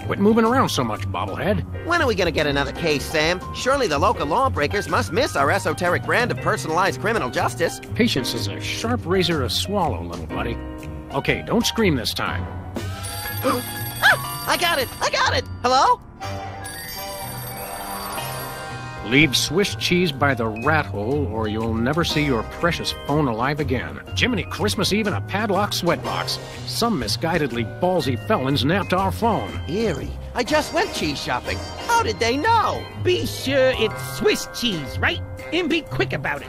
Quit moving around so much, bobblehead. When are we gonna get another case, Sam? Surely the local lawbreakers must miss our esoteric brand of personalized criminal justice. Patience is a sharp razor to swallow, little buddy. Okay, don't scream this time. I got it! I got it! Hello? Leave Swiss cheese by the rat hole, or you'll never see your precious phone alive again. Jiminy Christmas Eve in a padlocked sweatbox. Some misguidedly ballsy felons napped our phone. Eerie. I just went cheese shopping. How did they know? Be sure it's Swiss cheese, right? And be quick about it.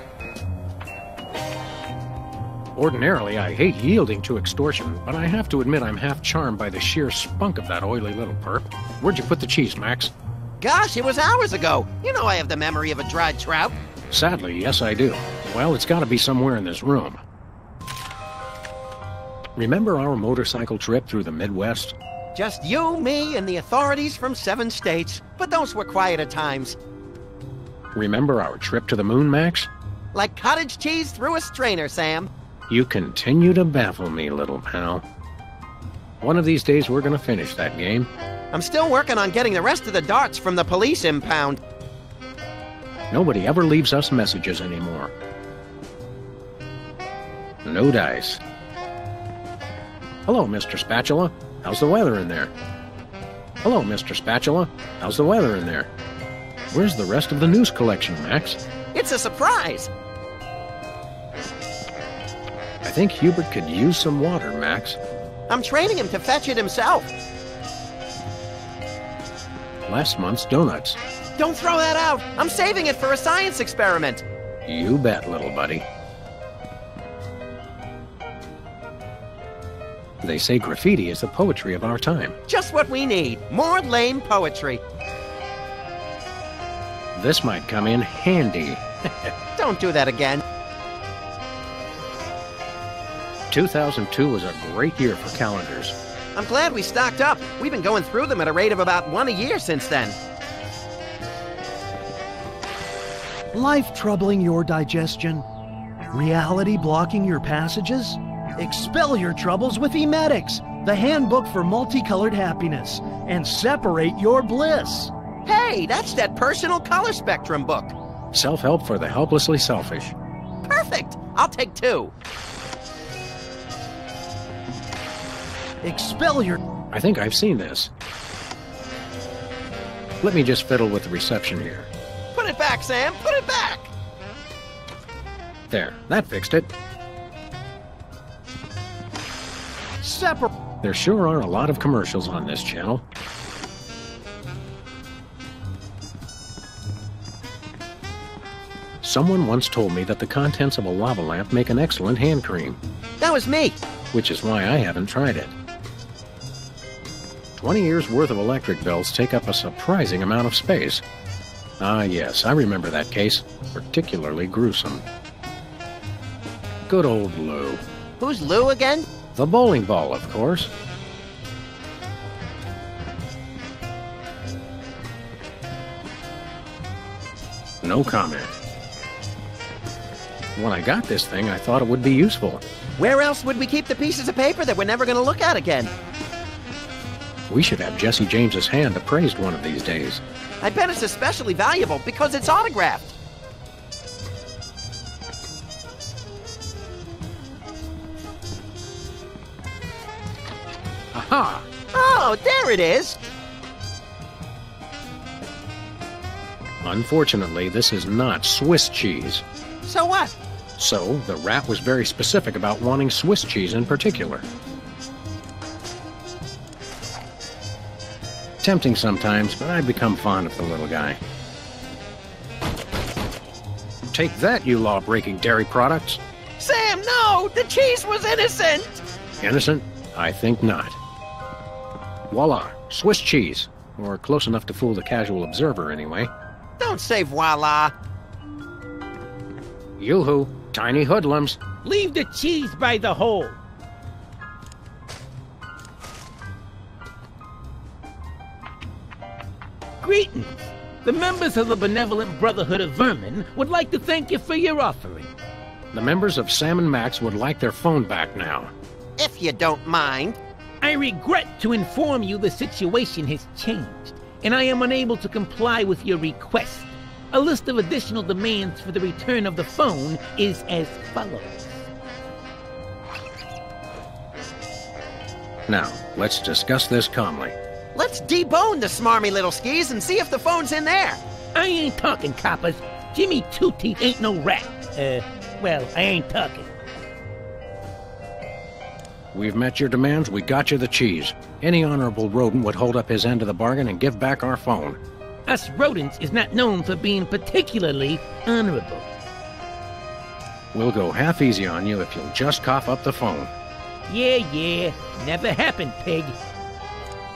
Ordinarily, I hate yielding to extortion, but I have to admit I'm half charmed by the sheer spunk of that oily little perp. Where'd you put the cheese, Max? Gosh, it was hours ago. You know I have the memory of a dried trout. Sadly, yes I do. Well, it's gotta be somewhere in this room. Remember our motorcycle trip through the Midwest? Just you, me, and the authorities from 7 states. But those were quieter times. Remember our trip to the moon, Max? Like cottage cheese through a strainer, Sam. You continue to baffle me, little pal. One of these days we're gonna finish that game. I'm still working on getting the rest of the darts from the police impound. Nobody ever leaves us messages anymore. No dice. Hello, Mr. Spatula. How's the weather in there? Hello, Mr. Spatula. How's the weather in there? Where's the rest of the news collection, Max? It's a surprise. I think Hubert could use some water, Max. I'm training him to fetch it himself. Last month's donuts. Don't throw that out. I'm saving it for a science experiment. You bet, little buddy. They say graffiti is the poetry of our time. Just what we need. More lame poetry. This might come in handy. Don't do that again. 2002 was a great year for calendars. I'm glad we stocked up. We've been going through them at a rate of about 1 a year since then. Life troubling your digestion? Reality blocking your passages? Expel your troubles with Emetics, the handbook for multicolored happiness, and separate your bliss. Hey, that's that personal color spectrum book. Self-help for the helplessly selfish. Perfect. I'll take 2. Expel your... I think I've seen this. Let me just fiddle with the reception here. Put it back, Sam. Put it back. There, that fixed it. There sure are a lot of commercials on this channel. Someone once told me that the contents of a lava lamp make an excellent hand cream. That was me. Which is why I haven't tried it. 20 years worth of electric bills take up a surprising amount of space. Ah yes, I remember that case. Particularly gruesome. Good old Lou. Who's Lou again? The bowling ball, of course. No comment. When I got this thing, I thought it would be useful. Where else would we keep the pieces of paper that we're never going to look at again? We should have Jesse James's hand appraised one of these days. I bet it's especially valuable because it's autographed. Aha! Oh, there it is! Unfortunately, this is not Swiss cheese. So what? So, the rat was very specific about wanting Swiss cheese in particular. Tempting sometimes, but I've become fond of the little guy. Take that, you law-breaking dairy products! Sam, no! The cheese was innocent! Innocent? I think not. Voila, Swiss cheese. Or close enough to fool the casual observer, anyway. Don't say voila. Yoo-hoo, tiny hoodlums. Leave the cheese by the hole. Greetings. The members of the Benevolent Brotherhood of Vermin would like to thank you for your offering. The members of Sam and Max would like their phone back now. If you don't mind. I regret to inform you the situation has changed, and I am unable to comply with your request. A list of additional demands for the return of the phone is as follows. Now, let's discuss this calmly. Let's debone the smarmy little skis and see if the phone's in there. I ain't talking, coppers. Jimmy Two-Teeth ain't no rat. Well, I ain't talking. We've met your demands, we got you the cheese. Any honorable rodent would hold up his end of the bargain and give back our phone. Us rodents is not known for being particularly honorable. We'll go half easy on you if you'll just cough up the phone. Yeah, never happened, pig.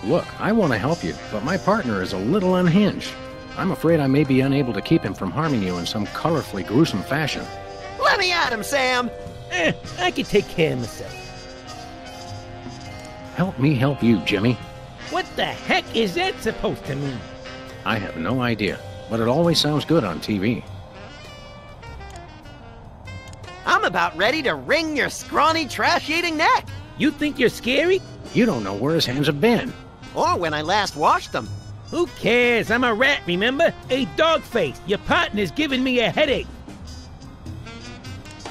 Look, I want to help you, but my partner is a little unhinged. I'm afraid I may be unable to keep him from harming you in some colorfully gruesome fashion. Let me at him, Sam. I can take care of myself. Help me help you, Jimmy. What the heck is that supposed to mean? I have no idea, but it always sounds good on TV. I'm about ready to wring your scrawny, trash-eating neck. You think you're scary? You don't know where his hands have been. Or when I last washed them. Who cares? I'm a rat, remember? Hey, Dogface, your partner's giving me a headache.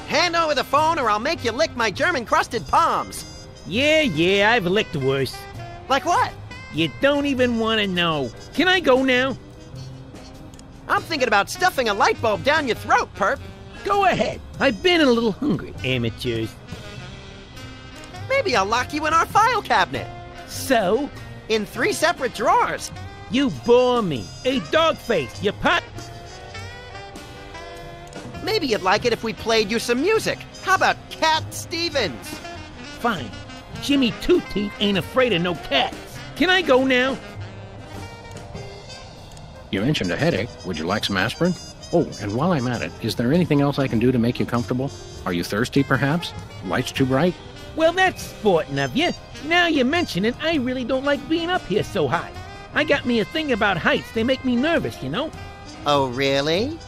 Hand over the phone or I'll make you lick my German-crusted palms. Yeah, I've licked worse. Like what? You don't even want to know. Can I go now? I'm thinking about stuffing a light bulb down your throat, perp. Go ahead. I've been a little hungry, amateurs. Maybe I'll lock you in our file cabinet. So? In 3 separate drawers. You bore me. Hey, Dogface, your pot? Maybe you'd like it if we played you some music. How about Cat Stevens? Fine. Jimmy Two-Teeth ain't afraid of no cats. Can I go now? You mentioned a headache. Would you like some aspirin? Oh, and while I'm at it, is there anything else I can do to make you comfortable? Are you thirsty, perhaps? Lights too bright? Well, that's sporting of you. Now you mention it, I really don't like being up here so high. I got me a thing about heights. They make me nervous, you know? Oh, really?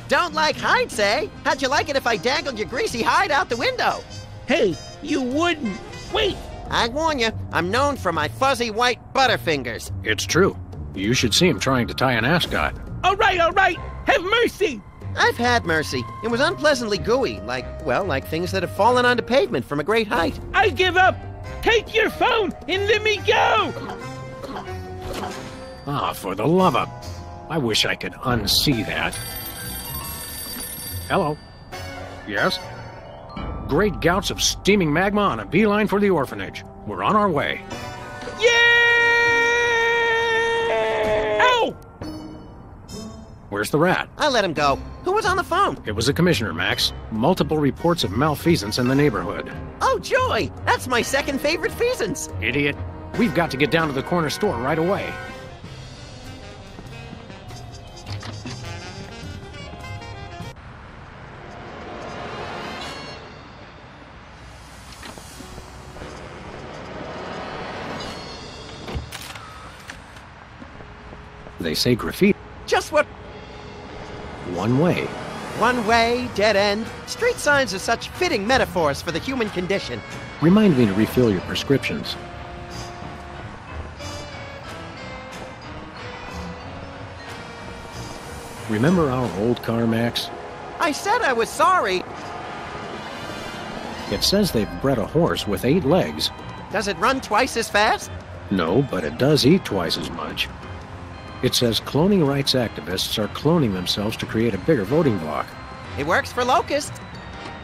Don't like heights, eh? How'd you like it if I dangled your greasy hide out the window? Hey, you wouldn't. Wait! I warn you, I'm known for my fuzzy white butterfingers. It's true. You should see him trying to tie an ascot. All right. Have mercy! I've had mercy. It was unpleasantly gooey, like things that have fallen onto pavement from a great height. I give up! Take your phone and let me go! Ah, for the love of... I wish I could unsee that. Hello? Yes? Great gouts of steaming magma on a beeline for the orphanage. We're on our way. Yeah! Ow! Where's the rat? I let him go. Who was on the phone? It was the commissioner, Max. Multiple reports of malfeasance in the neighborhood. Oh, joy! That's my second favorite feasance. Idiot. We've got to get down to the corner store right away. They say graffiti. Just what? One way. One way, dead end. Street signs are such fitting metaphors for the human condition. Remind me to refill your prescriptions. Remember our old car, Max? I said I was sorry. It says they've bred a horse with 8 legs. Does it run twice as fast? No, but it does eat twice as much. It says cloning rights activists are cloning themselves to create a bigger voting bloc. It works for Locust.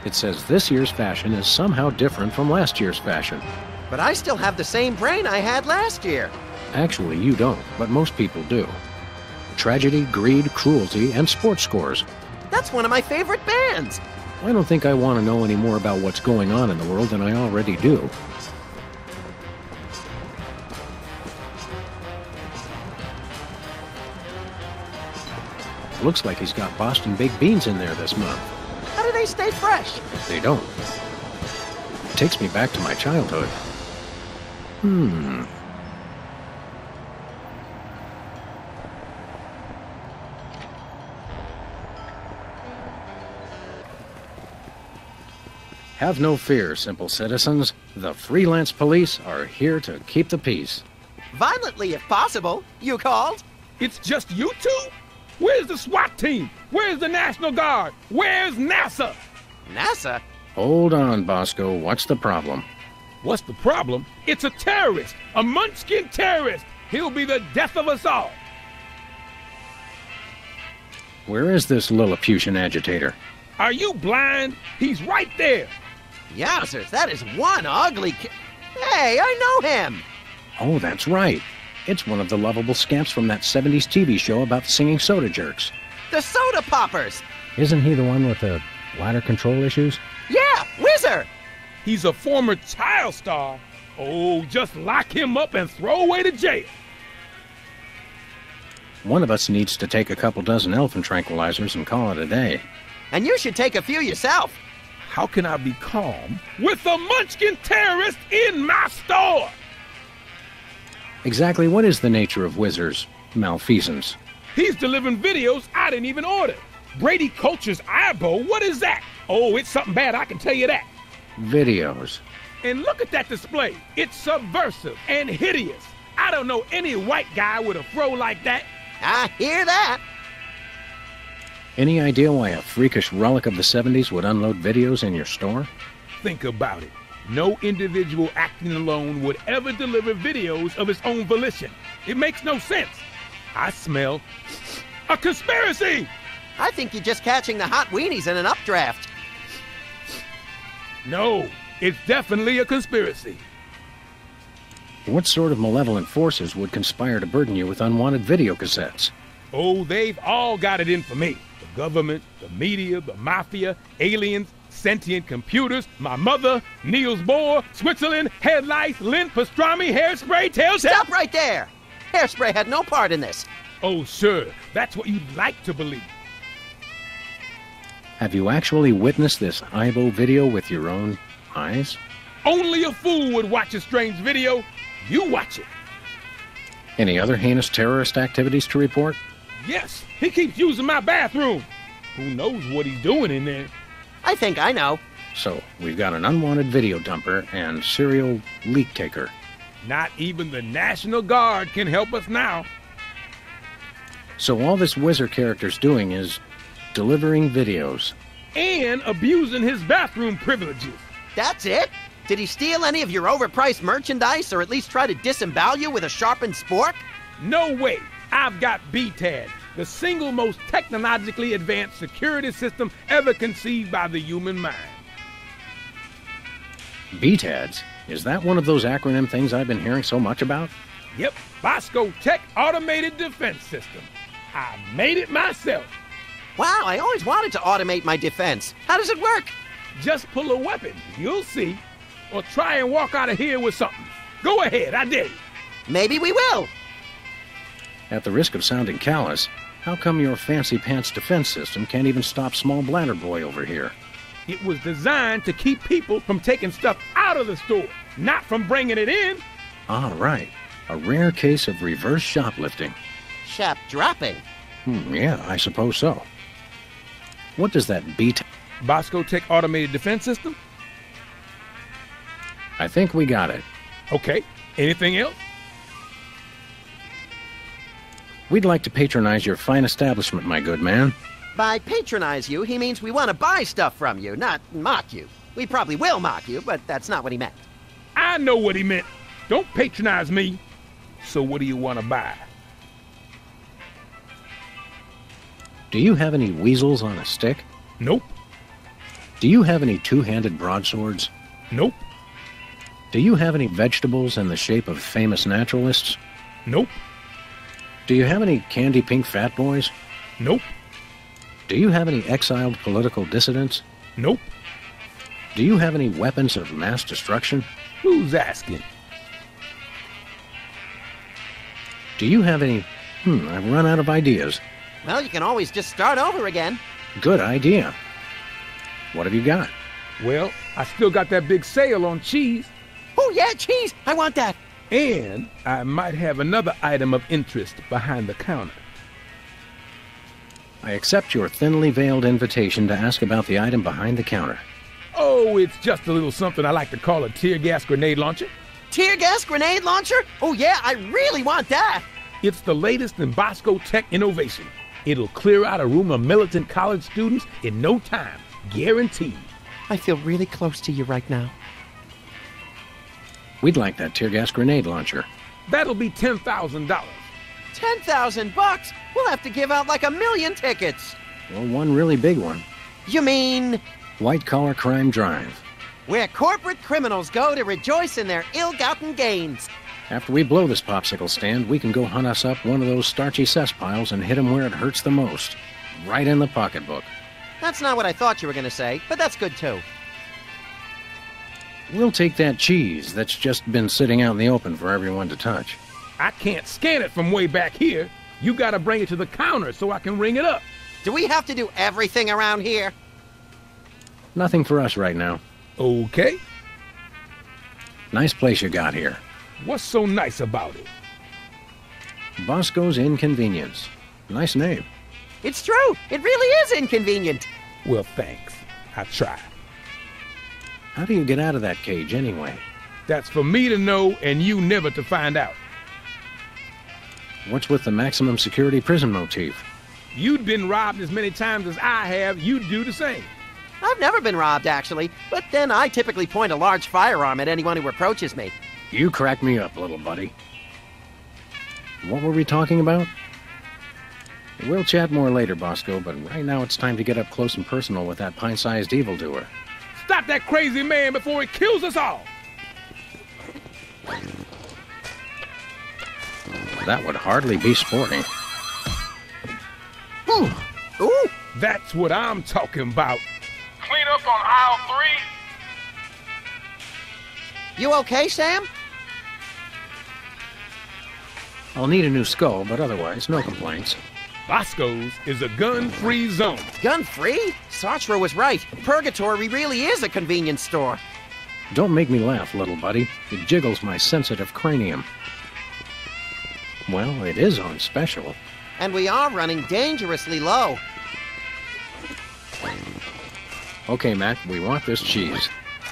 It says this year's fashion is somehow different from last year's fashion. But I still have the same brain I had last year. Actually, you don't, but most people do. Tragedy, greed, cruelty, and sports scores. That's one of my favorite bands. I don't think I want to know any more about what's going on in the world than I already do. Looks like he's got Boston baked beans in there this month. How do they stay fresh? They don't. It takes me back to my childhood. Have no fear, simple citizens. The freelance police are here to keep the peace. Violently, if possible. You called? It's just you two? Where's the SWAT team? Where's the National Guard? Where's NASA? NASA? Hold on, Bosco. What's the problem? What's the problem? It's a terrorist, a Munchkin terrorist. He'll be the death of us all. Where is this Lilliputian agitator? Are you blind? He's right there. Yowzers, that is one ugly Hey, I know him! Oh, that's right. It's one of the lovable scamps from that 70s TV show about the singing soda jerks. The Soda Poppers! Isn't he the one with the bladder control issues? Yeah, Whizzer! He's a former child star. Oh, just lock him up and throw away to jail. One of us needs to take a couple dozen elephant tranquilizers and call it a day. And you should take a few yourself. How can I be calm with a Munchkin terrorist in my store? Exactly what is the nature of Whizzer's malfeasance? He's delivering videos I didn't even order. Brady Culture's eyeball, what is that? Oh, it's something bad, I can tell you that. Videos. And look at that display. It's subversive and hideous. I don't know any white guy with a fro like that. I hear that. Any idea why a freakish relic of the 70s would unload videos in your store? Think about it. No individual acting alone would ever deliver videos of his own volition. It makes no sense. I smell a conspiracy. I think you're just catching the hot weenies in an updraft. No, it's definitely a conspiracy. What sort of malevolent forces would conspire to burden you with unwanted video cassettes? Oh, they've all got it in for me. The government, the media, the mafia, aliens, sentient computers, my mother, Niels Bohr, Switzerland, headlights, lint, pastrami, hairspray, tail tap. Stop right there! Hairspray had no part in this. Oh, sure. That's what you'd like to believe. Have you actually witnessed this Ibo video with your own eyes? Only a fool would watch a strange video. You watch it. Any other heinous terrorist activities to report? Yes, he keeps using my bathroom. Who knows what he's doing in there? I think I know. So, we've got an unwanted video dumper and serial leak taker. Not even the National Guard can help us now. So all this Whizzer character's doing is delivering videos. And abusing his bathroom privileges. That's it? Did he steal any of your overpriced merchandise or at least try to disembowel you with a sharpened spork? No way. I've got BTAD, the single most technologically advanced security system ever conceived by the human mind. BTADs? Is that one of those acronym things I've been hearing so much about? Yep, Bosco Tech Automated Defense System. I made it myself. Wow, I always wanted to automate my defense. How does it work? Just pull a weapon, you'll see. Or try and walk out of here with something. Go ahead, I dare you. Maybe we will. At the risk of sounding callous, how come your fancy pants defense system can't even stop small bladder boy over here? It was designed to keep people from taking stuff out of the store, not from bringing it in. Ah, right. A rare case of reverse shoplifting. Shop dropping. Yeah, I suppose so. What does that BTAD? Bosco Tech Automated Defense System? I think we got it. Okay. Anything else? We'd like to patronize your fine establishment, my good man. By patronize you, he means we want to buy stuff from you, not mock you. We probably will mock you, but that's not what he meant. I know what he meant. Don't patronize me. So what do you want to buy? Do you have any weasels on a stick? Nope. Do you have any two-handed broadswords? Nope. Do you have any vegetables in the shape of famous naturalists? Nope. Do you have any candy pink fat boys? Nope. Do you have any exiled political dissidents? Nope. Do you have any weapons of mass destruction? Who's asking? Do you have any... I've run out of ideas. Well, you can always just start over again. Good idea. What have you got? Well, I still got that big sale on cheese. Oh, yeah, cheese! I want that! And I might have another item of interest behind the counter. I accept your thinly veiled invitation to ask about the item behind the counter. Oh, it's just a little something I like to call a tear gas grenade launcher. Tear gas grenade launcher? Oh yeah, I really want that. It's the latest in Bosco tech innovation. It'll clear out a room of militant college students in no time, guaranteed. I feel really close to you right now. We'd like that tear gas grenade launcher. That'll be $10,000. $10,000? We'll have to give out like 1 million tickets. Well, one really big one. You mean White Collar Crime Drive. where corporate criminals go to rejoice in their ill-gotten gains? After we blow this popsicle stand, we can go hunt us up one of those starchy cesspiles and hit 'em where it hurts the most. Right in the pocketbook. That's not what I thought you were going to say, but that's good too. We'll take that cheese that's just been sitting out in the open for everyone to touch. I can't scan it from way back here. You gotta bring it to the counter so I can ring it up. Do we have to do everything around here? Nothing for us right now. Okay. Nice place you got here. What's so nice about it? Bosco's Inconvenience. Nice name. It's true. It really is inconvenient. Well, thanks. I try. How do you get out of that cage anyway? That's for me to know and you never to find out. What's with the maximum security prison motif? You'd been robbed as many times as I have, you'd do the same. I've never been robbed, actually, but then I typically point a large firearm at anyone who approaches me. You crack me up, little buddy. What were we talking about? We'll chat more later, Bosco, but right now it's time to get up close and personal with that pint-sized evildoer. Stop that crazy man before he kills us all! That would hardly be sporting. Ooh. Ooh. That's what I'm talking about. Clean up on aisle 3. You okay, Sam? I'll need a new skull, but otherwise, no complaints. Bosco's is a gun-free zone. Gun-free? Sartre was right. Purgatory really is a convenience store. Don't make me laugh, little buddy. It jiggles my sensitive cranium. Well, it is on special. And we are running dangerously low. Okay, Matt, we want this cheese.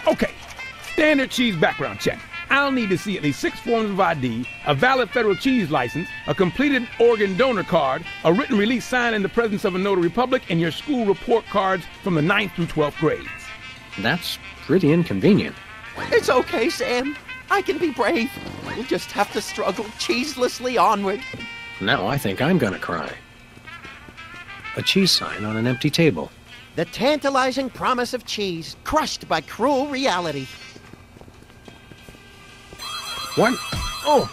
Okay, standard cheese background check. I'll need to see at least 6 forms of ID, a valid federal cheese license, a completed organ donor card, a written release signed in the presence of a notary public, and your school report cards from the 9th through 12th grades. That's pretty inconvenient. It's okay, Sam. I can be brave. We'll just have to struggle cheeselessly onward. Now I think I'm gonna cry. A cheese sign on an empty table. The tantalizing promise of cheese, crushed by cruel reality. What? Oh!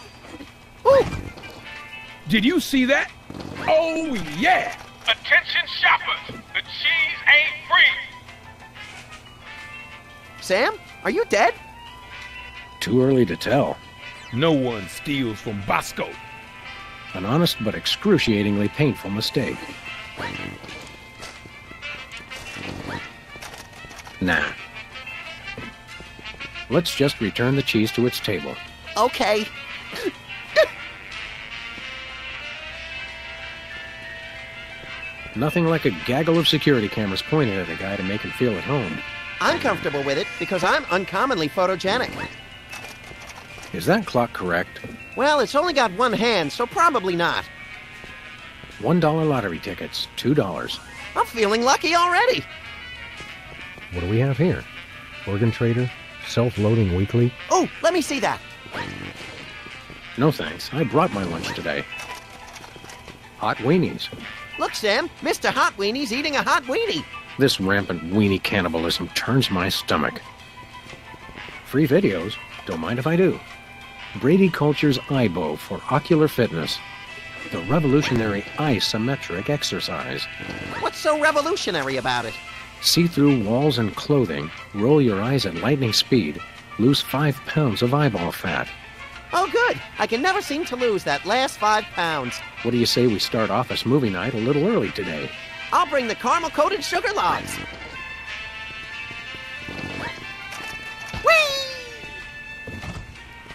Ooh. Did you see that? Oh, yeah! Attention shoppers! The cheese ain't free! Sam, are you dead? Too early to tell. No one steals from Bosco. An honest but excruciatingly painful mistake. Nah. Let's just return the cheese to its table. Okay. Nothing like a gaggle of security cameras pointed at a guy to make him feel at home. I'm comfortable with it because I'm uncommonly photogenic. Is that clock correct? Well, it's only got one hand, so probably not. $1 lottery tickets, $2. I'm feeling lucky already. What do we have here? Organ Trader? Self-loading weekly? Oh, let me see that. No thanks. I brought my lunch today. Hot weenies. Look, Sam, Mr. Hot Weenie's eating a hot weenie. This rampant weenie cannibalism turns my stomach. Free videos? Don't mind if I do. Brady Culture's iBow for ocular fitness. The revolutionary isometric exercise. What's so revolutionary about it? See-through walls and clothing, roll your eyes at lightning speed, lose 5 pounds of eyeball fat. Oh, good. I can never seem to lose that last 5 pounds. What do you say we start office movie night a little early today? I'll bring the caramel-coated sugar logs. Whee!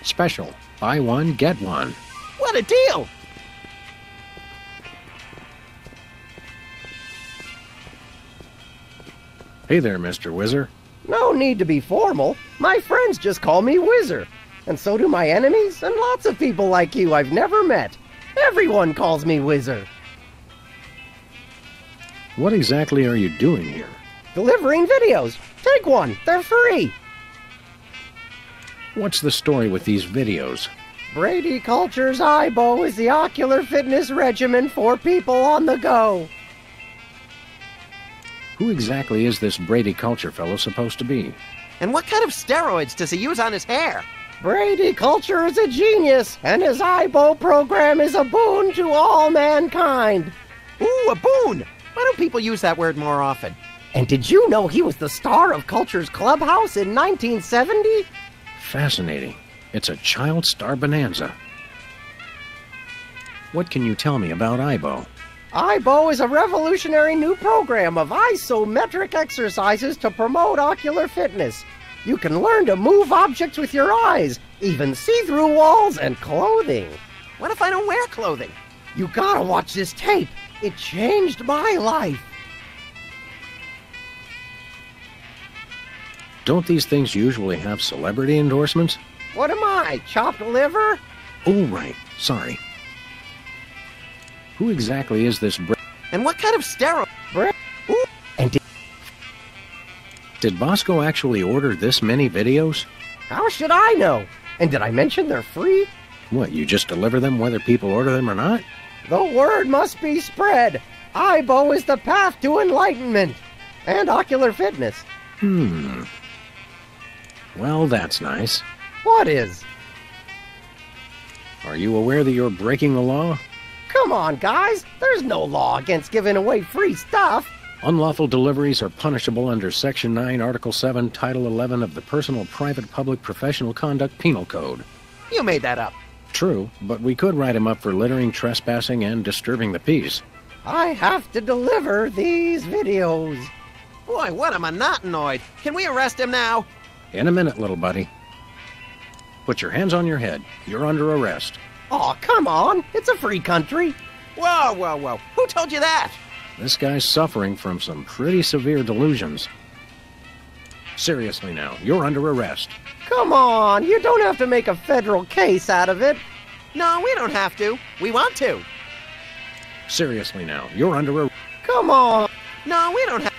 Special. Buy one, get one. What a deal! Hey there, Mr. Whizzer. No need to be formal. My friends just call me Whizzer. And so do my enemies, and lots of people like you I've never met. Everyone calls me Whizzer. What exactly are you doing here? Delivering videos. Take one. They're free. What's the story with these videos? Brady Culture's Aibo is the ocular fitness regimen for people on the go. Who exactly is this Brady Culture fellow supposed to be? And what kind of steroids does he use on his hair? Brady Culture is a genius, and his Aibo program is a boon to all mankind. Ooh, a boon! Why don't people use that word more often? And did you know he was the star of Culture's Clubhouse in 1970? Fascinating. It's a child star bonanza. What can you tell me about Aibo? Aibo is a revolutionary new program of isometric exercises to promote ocular fitness. You can learn to move objects with your eyes, even see-through walls and clothing. What if I don't wear clothing? You gotta watch this tape. It changed my life. Don't these things usually have celebrity endorsements? What am I, chopped liver? Oh, right. Sorry. Who exactly is this And what kind of steroid? Ooh. And Did Bosco actually order this many videos? how should I know? And did I mention they're free? What, you just deliver them whether people order them or not? The word must be spread. Aibo is the path to enlightenment and ocular fitness. Well, that's nice. What is? Are you aware that you're breaking the law? Come on, guys. There's no law against giving away free stuff. Unlawful deliveries are punishable under Section 9, Article 7, Title 11 of the Personal, Private, Public, Professional Conduct Penal Code. You made that up. True, but we could write him up for littering, trespassing, and disturbing the peace. I have to deliver these videos. Boy, what a monotanoid. Can we arrest him now? In a minute, little buddy. Put your hands on your head. You're under arrest. Aw, come on. It's a free country. Whoa, whoa, whoa. Who told you that? This guy's suffering from some pretty severe delusions. Seriously now, you're under arrest. Come on. You don't have to make a federal case out of it. No, we don't have to. We want to. Seriously now, you're under arrest. Come on. No, we don't have.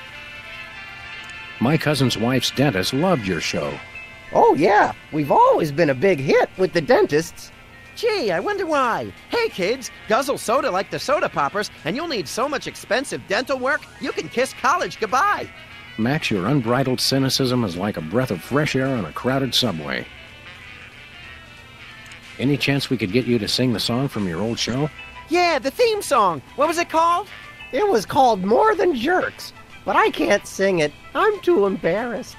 My cousin's wife's dentist loved your show. Oh, yeah. We've always been a big hit with the dentists. Gee, I wonder why. Hey, kids, guzzle soda like the soda poppers, and you'll need so much expensive dental work, you can kiss college goodbye. Max, your unbridled cynicism is like a breath of fresh air on a crowded subway. Any chance we could get you to sing the song from your old show? Yeah, the theme song. What was it called? It was called More Than Jerks, but I can't sing it. I'm too embarrassed.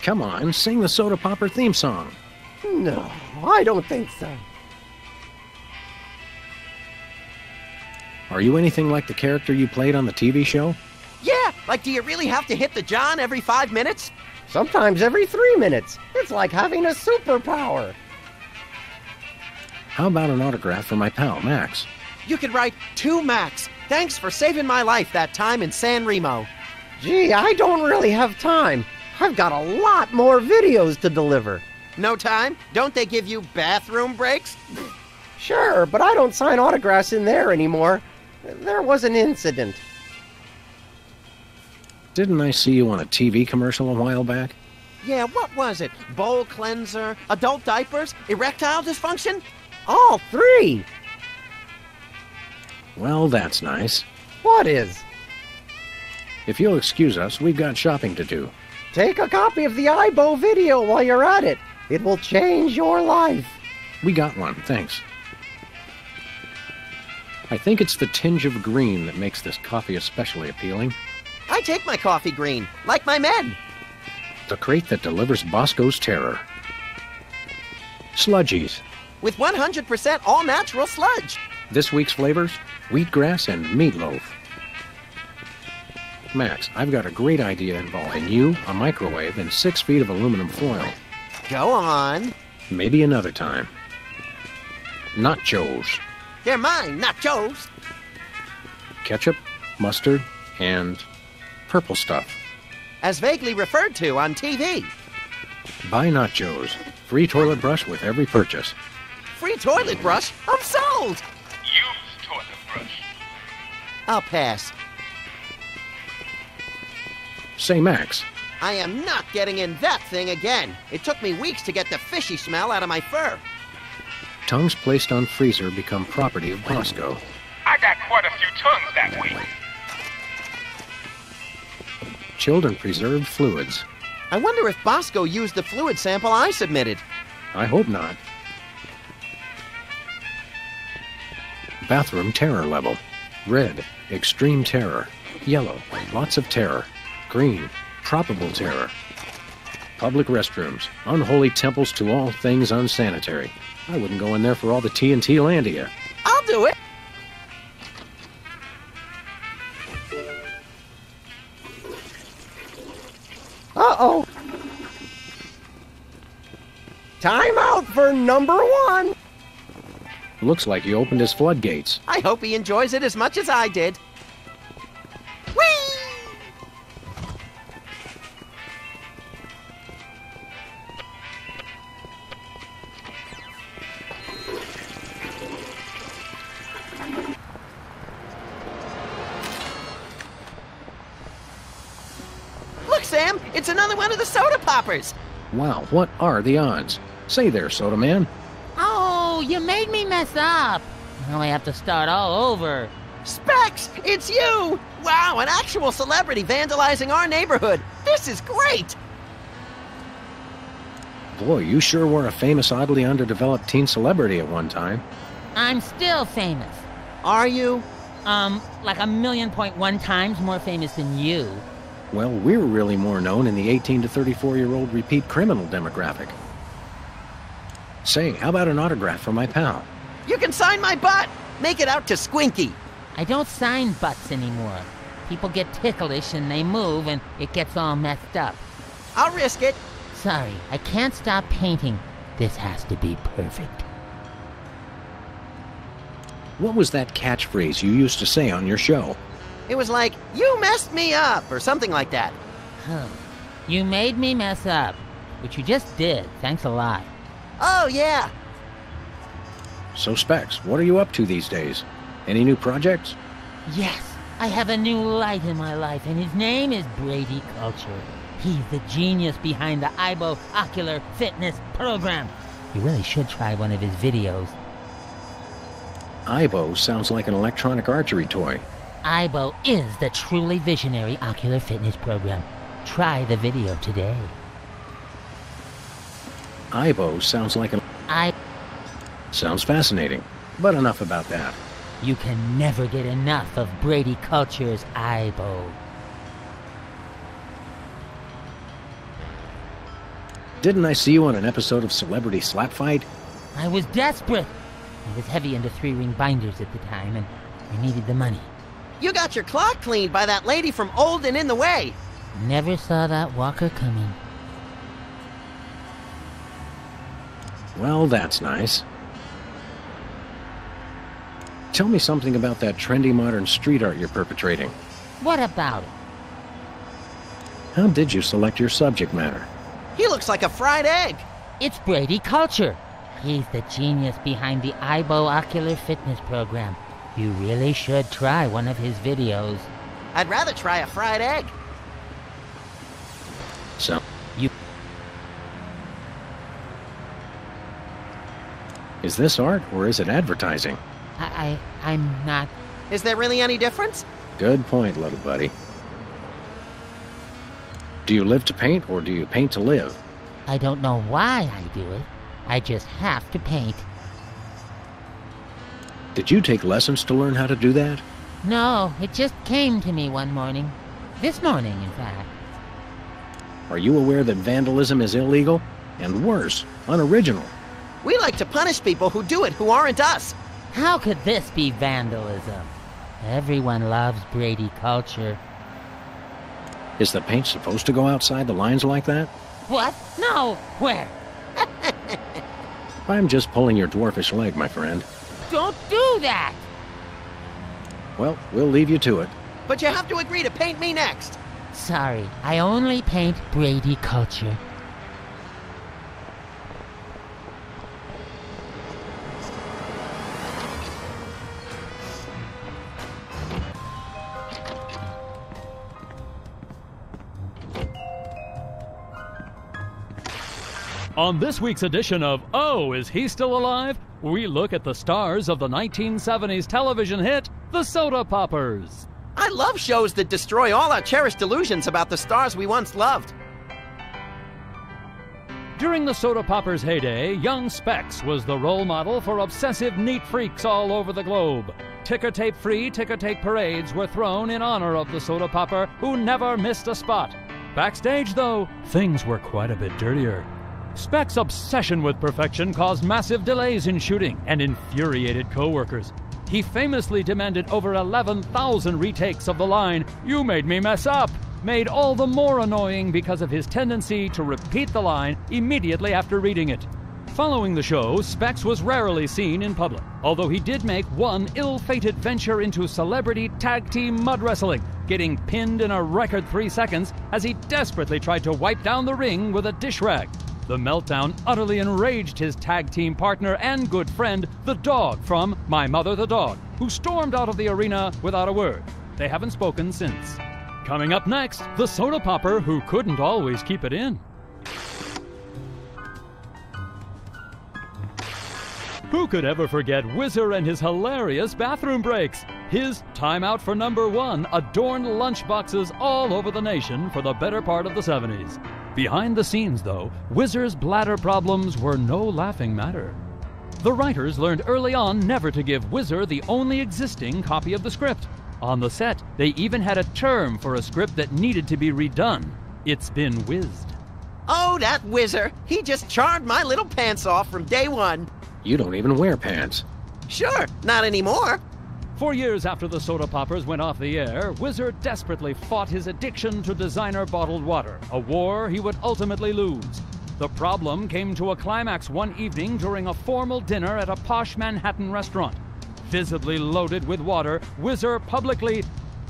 Come on, sing the Soda Popper theme song. No, I don't think so. Are you anything like the character you played on the TV show? Yeah, like do you really have to hit the John every 5 minutes? Sometimes every 3 minutes. It's like having a superpower. How about an autograph for my pal, Max? You could write, "To Max, thanks for saving my life that time in San Remo." Gee, I don't really have time. I've got a lot more videos to deliver. No time? Don't they give you bathroom breaks? Sure, but I don't sign autographs in there anymore. There was an incident. Didn't I see you on a TV commercial a while back? Yeah, what was it? Bowl cleanser, adult diapers, erectile dysfunction? All three. Well, that's nice. What is? If you'll excuse us, we've got shopping to do. Take a copy of the Aibo video while you're at it. It will change your life. We got one, thanks. I think it's the tinge of green that makes this coffee especially appealing. I take my coffee green, like my men. The crate that delivers Bosco's terror. Sludgies. With 100% all-natural sludge. This week's flavors, wheatgrass and meatloaf. Max, I've got a great idea involving you, a microwave, and 6 feet of aluminum foil. Go on. Maybe another time. Nachos. They're mine, nachos. Ketchup, mustard, and purple stuff. as vaguely referred to on TV. Buy nachos. Free toilet brush with every purchase. Free toilet brush? I'm sold! Use toilet brush. I'll pass. Say, Max, I am not getting in that thing again. It took me weeks to get the fishy smell out of my fur. tongues placed on freezer become property of Bosco. I got quite a few tongues that week. Children preserve fluids. I wonder if Bosco used the fluid sample I submitted. I hope not. Bathroom terror level. Red, extreme terror. Yellow, lots of terror. Green, probable terror. Public restrooms, unholy temples to all things unsanitary. I wouldn't go in there for all the TNT Landia. I'll do it. Uh-oh. Time out for number 1. Looks like he opened his floodgates. I hope he enjoys it as much as I did. Whee! Look, Sam, it's another one of the soda poppers. Wow, what are the odds? Say there, Soda Man. Oh, you made me mess up. Now I have to start all over. Specs, it's you! Wow, an actual celebrity vandalizing our neighborhood. This is great! Boy, you sure were a famous, oddly underdeveloped teen celebrity at one time. I'm still famous. Are you? Like 1,000,000.1 times more famous than you. Well, we're really more known in the 18 to 34-year-old repeat criminal demographic. Say, how about an autograph for my pal? You can sign my butt! Make it out to Squinky. I don't sign butts anymore. People get ticklish and they move and it gets all messed up. I'll risk it. Sorry, I can't stop painting. This has to be perfect. What was that catchphrase you used to say on your show? It was like, you messed me up, or something like that. You made me mess up, which you just did. Thanks a lot. Oh, yeah. So, Specs, what are you up to these days? Any new projects? Yes, I have a new light in my life, and his name is Brady Culture. He's the genius behind the Aibo Ocular Fitness Program. You really should try one of his videos. Aibo sounds like an electronic archery toy. Aibo is the truly visionary ocular fitness program. Try the video today. Aibo sounds like an... Sounds fascinating, but enough about that. You can never get enough of Brady Culture's Aibo. Didn't I see you on an episode of Celebrity Slap Fight? I was desperate. I was heavy into 3-ring binders at the time, and I needed the money. You got your clock cleaned by that lady from Old and in the Way. Never saw that walker coming. Well, that's nice. Tell me something about that trendy modern street art you're perpetrating. What about it? How did you select your subject matter? He looks like a fried egg. It's Brady Culture. He's the genius behind the Aibo Ocular Fitness Program. You really should try one of his videos. I'd rather try a fried egg. So, You... is this art or is it advertising? I'm not... Is there really any difference? Good point, little buddy. Do you live to paint or do you paint to live? I don't know why I do it. I just have to paint. Did you take lessons to learn how to do that? No, it just came to me one morning. This morning, in fact. Are you aware that vandalism is illegal? And worse, unoriginal. We like to punish people who do it who aren't us. How could this be vandalism? Everyone loves Brady Culture. Is the paint supposed to go outside the lines like that? What? No! Where? I'm just pulling your dwarfish leg, my friend. Don't do that! Well, we'll leave you to it. But you have to agree to paint me next. Sorry, I only paint Brady culture. On this week's edition of Oh, Is He Still Alive?, we look at the stars of the 1970s television hit, The Soda Poppers. I love shows that destroy all our cherished illusions about the stars we once loved. During the Soda Poppers' heyday, young Specs was the role model for obsessive neat freaks all over the globe. Ticker-tape-free ticker-tape parades were thrown in honor of the Soda Popper, who never missed a spot. Backstage, though, things were quite a bit dirtier. Specs' obsession with perfection caused massive delays in shooting and infuriated co-workers. He famously demanded over 11,000 retakes of the line, "You made me mess up," made all the more annoying because of his tendency to repeat the line immediately after reading it. Following the show, Specs was rarely seen in public, although he did make one ill-fated venture into celebrity tag team mud wrestling, getting pinned in a record 3 seconds as he desperately tried to wipe down the ring with a dish rag. The meltdown utterly enraged his tag team partner and good friend, the Dog from My Mother the Dog, who stormed out of the arena without a word. They haven't spoken since. Coming up next, the Soda Popper who couldn't always keep it in. Who could ever forget Whizzer and his hilarious bathroom breaks? His timeout for number one adorned lunchboxes all over the nation for the better part of the 70s. Behind the scenes, though, Whizzer's bladder problems were no laughing matter. The writers learned early on never to give Whizzer the only existing copy of the script. On the set, they even had a term for a script that needed to be redone. It's been whizzed. Oh, that Whizzer! He just charmed my little pants off from day one. You don't even wear pants. Sure, not anymore. For years after the Soda Poppers went off the air, Whizzer desperately fought his addiction to designer bottled water, a war he would ultimately lose. The problem came to a climax one evening during a formal dinner at a posh Manhattan restaurant. Visibly loaded with water, Whizzer publicly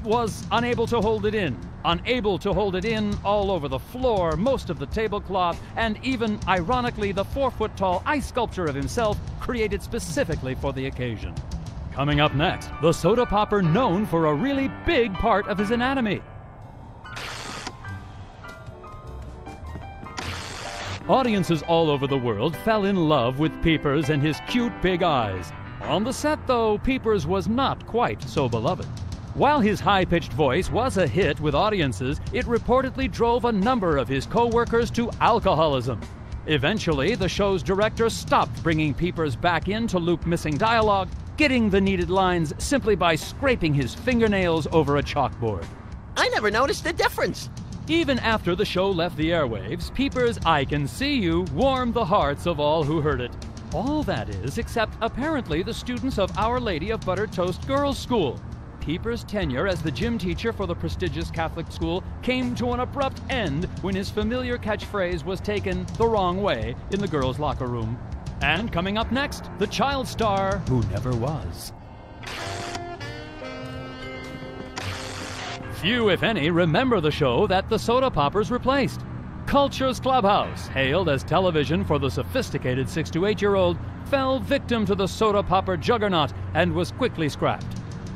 was unable to hold it in. Unable to hold it in all over the floor, most of the tablecloth, and even, ironically, the 4-foot-tall ice sculpture of himself created specifically for the occasion. Coming up next, the Soda Popper known for a really big part of his anatomy. Audiences all over the world fell in love with Peepers and his cute big eyes. On the set, though, Peepers was not quite so beloved. While his high-pitched voice was a hit with audiences, it reportedly drove a number of his co-workers to alcoholism. Eventually, the show's director stopped bringing Peepers back in to loop missing dialogue, getting the needed lines simply by scraping his fingernails over a chalkboard. I never noticed the difference. Even after the show left the airwaves, Peepers' "I Can See You" warmed the hearts of all who heard it. All that is, except apparently the students of Our Lady of Buttered Toast Girls' School. Peepers' tenure as the gym teacher for the prestigious Catholic school came to an abrupt end when his familiar catchphrase was taken the wrong way in the girls' locker room. And coming up next, the child star who never was. Few, if any, remember the show that the Soda Poppers replaced. Culture's Clubhouse, hailed as television for the sophisticated 6 to 8-year-old, fell victim to the Soda Popper juggernaut and was quickly scrapped.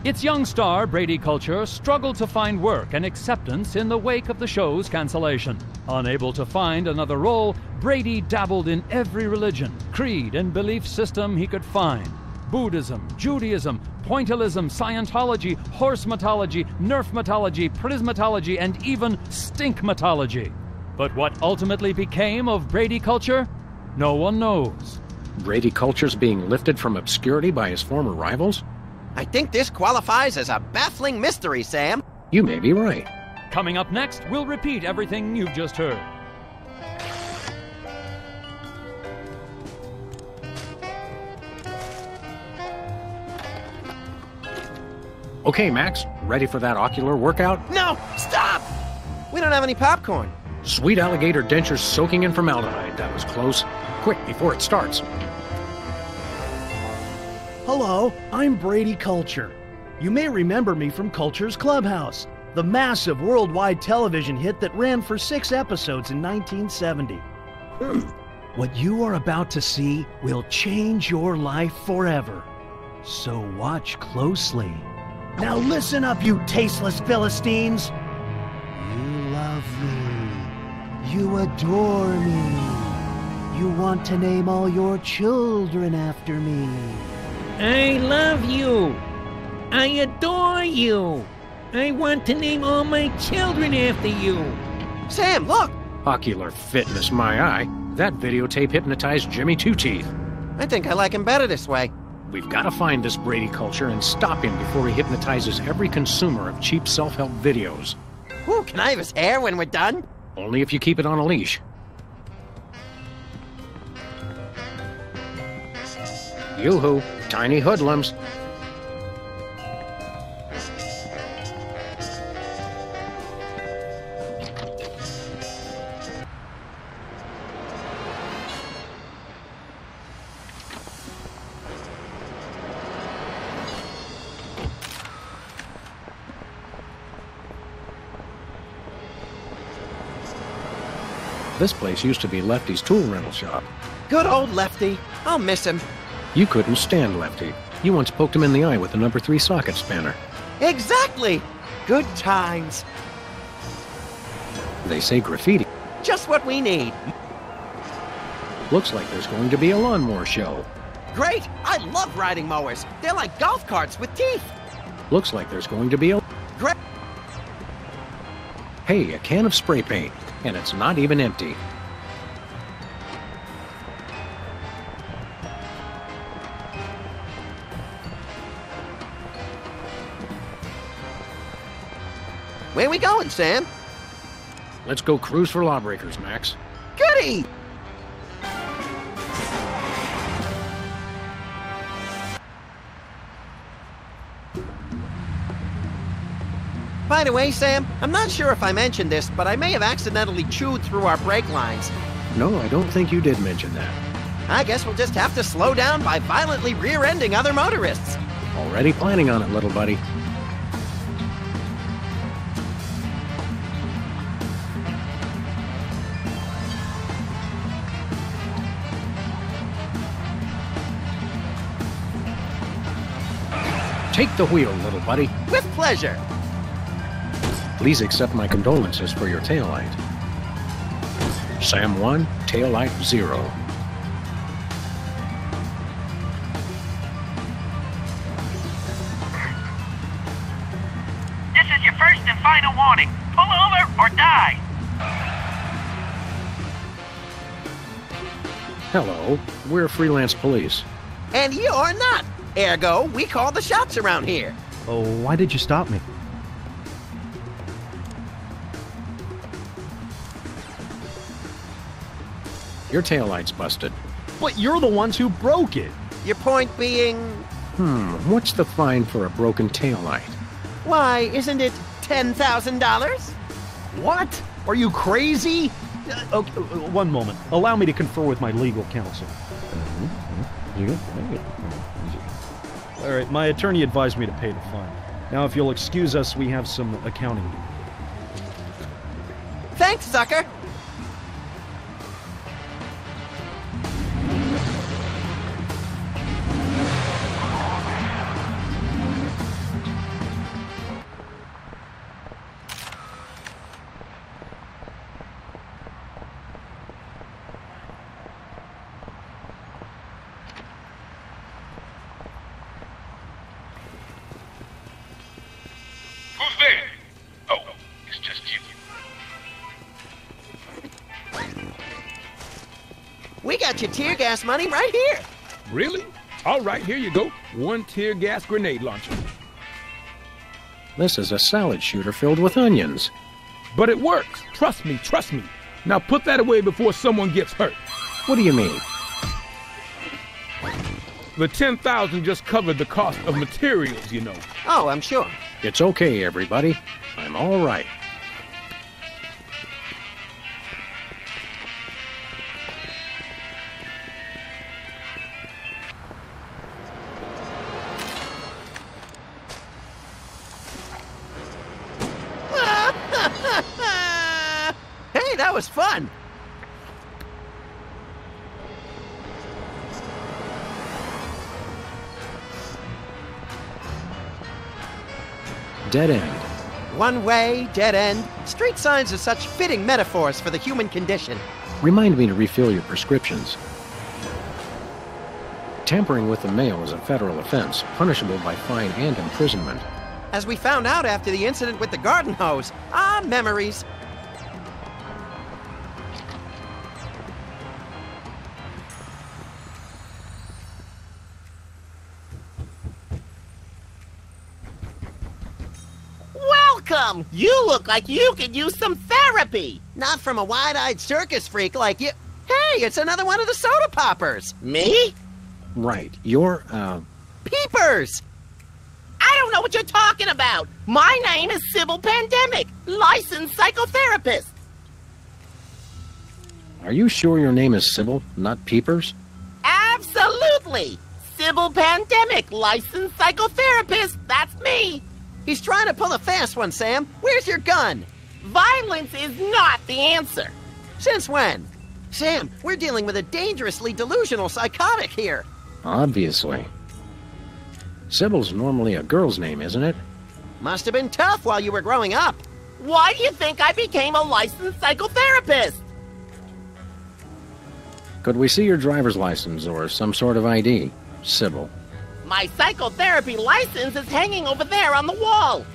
Its young star, Brady Culture, struggled to find work and acceptance in the wake of the show's cancellation. Unable to find another role, Brady dabbled in every religion, creed, and belief system he could find. Buddhism, Judaism, pointillism, Scientology, horsematology, nerfmatology, prismatology, and even stinkmatology. But what ultimately became of Brady Culture? No one knows. Brady Culture's being lifted from obscurity by his former rivals? I think this qualifies as a baffling mystery, Sam. You may be right. Coming up next, we'll repeat everything you've just heard. Okay, Max, ready for that ocular workout? No, stop! We don't have any popcorn. Sweet alligator dentures soaking in formaldehyde. That was close. Quick, before it starts. Hello, I'm Brady Culture. You may remember me from Culture's Clubhouse. the massive worldwide television hit that ran for 6 episodes in 1970. What you are about to see will change your life forever. So watch closely. Now listen up, you tasteless Philistines. You love me. You adore me. You want to name all your children after me. I love you. I adore you. I want to name all my children after you. Sam, look! Ocular fitness, my eye. That videotape hypnotized Jimmy Two Teeth. I think I like him better this way. We've got to find this Brady culture and stop him before he hypnotizes every consumer of cheap self-help videos. Ooh, can I have his hair when we're done? Only if you keep it on a leash. Yoo-hoo, tiny hoodlums. This place used to be Lefty's tool rental shop. Good old Lefty. I'll miss him. You couldn't stand Lefty. You once poked him in the eye with a number 3 socket spanner. Exactly! Good times. They say graffiti. Just what we need. Looks like there's going to be a lawnmower show. Great! I love riding mowers. They're like golf carts with teeth. Looks like there's going to be a... Great! Hey, a can of spray paint. And it's not even empty. Where we going, Sam? Let's go cruise for lawbreakers, Max. Goody! By the way, Sam, I'm not sure if I mentioned this, but I may have accidentally chewed through our brake lines. No, I don't think you did mention that. I guess we'll just have to slow down by violently rear-ending other motorists. Already planning on it, little buddy. Take the wheel, little buddy. With pleasure. Please accept my condolences for your taillight. Sam 1, taillight 0. This is your first and final warning. Pull over or die. Hello, we're freelance police. And you're not. Ergo, we call the shots around here. Oh, why did you stop me? Your taillight's busted. But you're the ones who broke it. Your point being... What's the fine for a broken taillight? Why, isn't it $10,000? What? Are you crazy? Okay, one moment. Allow me to confer with my legal counsel. All right, my attorney advised me to pay the fine. Now, if you'll excuse us, we have some accounting to do. Thanks, sucker. Who's there? Oh, it's just you. We got your tear gas money right here. Really? All right, here you go. 1 tear gas grenade launcher. This is a salad shooter filled with onions. But it works. Trust me, trust me. Now put that away before someone gets hurt. What do you mean? The $10,000 just covered the cost of materials, you know. Oh, I'm sure. It's okay, everybody. I'm all right. That was fun. Dead end. One way, dead end. Street signs are such fitting metaphors for the human condition. Remind me to refill your prescriptions. Tampering with the mail is a federal offense, punishable by fine and imprisonment. As we found out after the incident with the garden hose. Ah, memories. Welcome! You look like you could use some therapy. Not from a wide-eyed circus freak like you. Hey, it's another one of the soda poppers. Me? Right. You're, Peepers! I don't know what you're talking about. My name is Sybil Pandemic, licensed psychotherapist. Are you sure your name is Sybil, not Peepers? Absolutely. Sybil Pandemic, licensed psychotherapist. That's me. He's trying to pull a fast one, Sam. Where's your gun? Violence is not the answer. Since when? Sam, we're dealing with a dangerously delusional psychotic here. Obviously. Sybil's normally a girl's name, isn't it? Must have been tough while you were growing up. Why do you think I became a licensed psychotherapist? Could we see your driver's license or some sort of ID, Sybil? My psychotherapy license is hanging over there on the wall.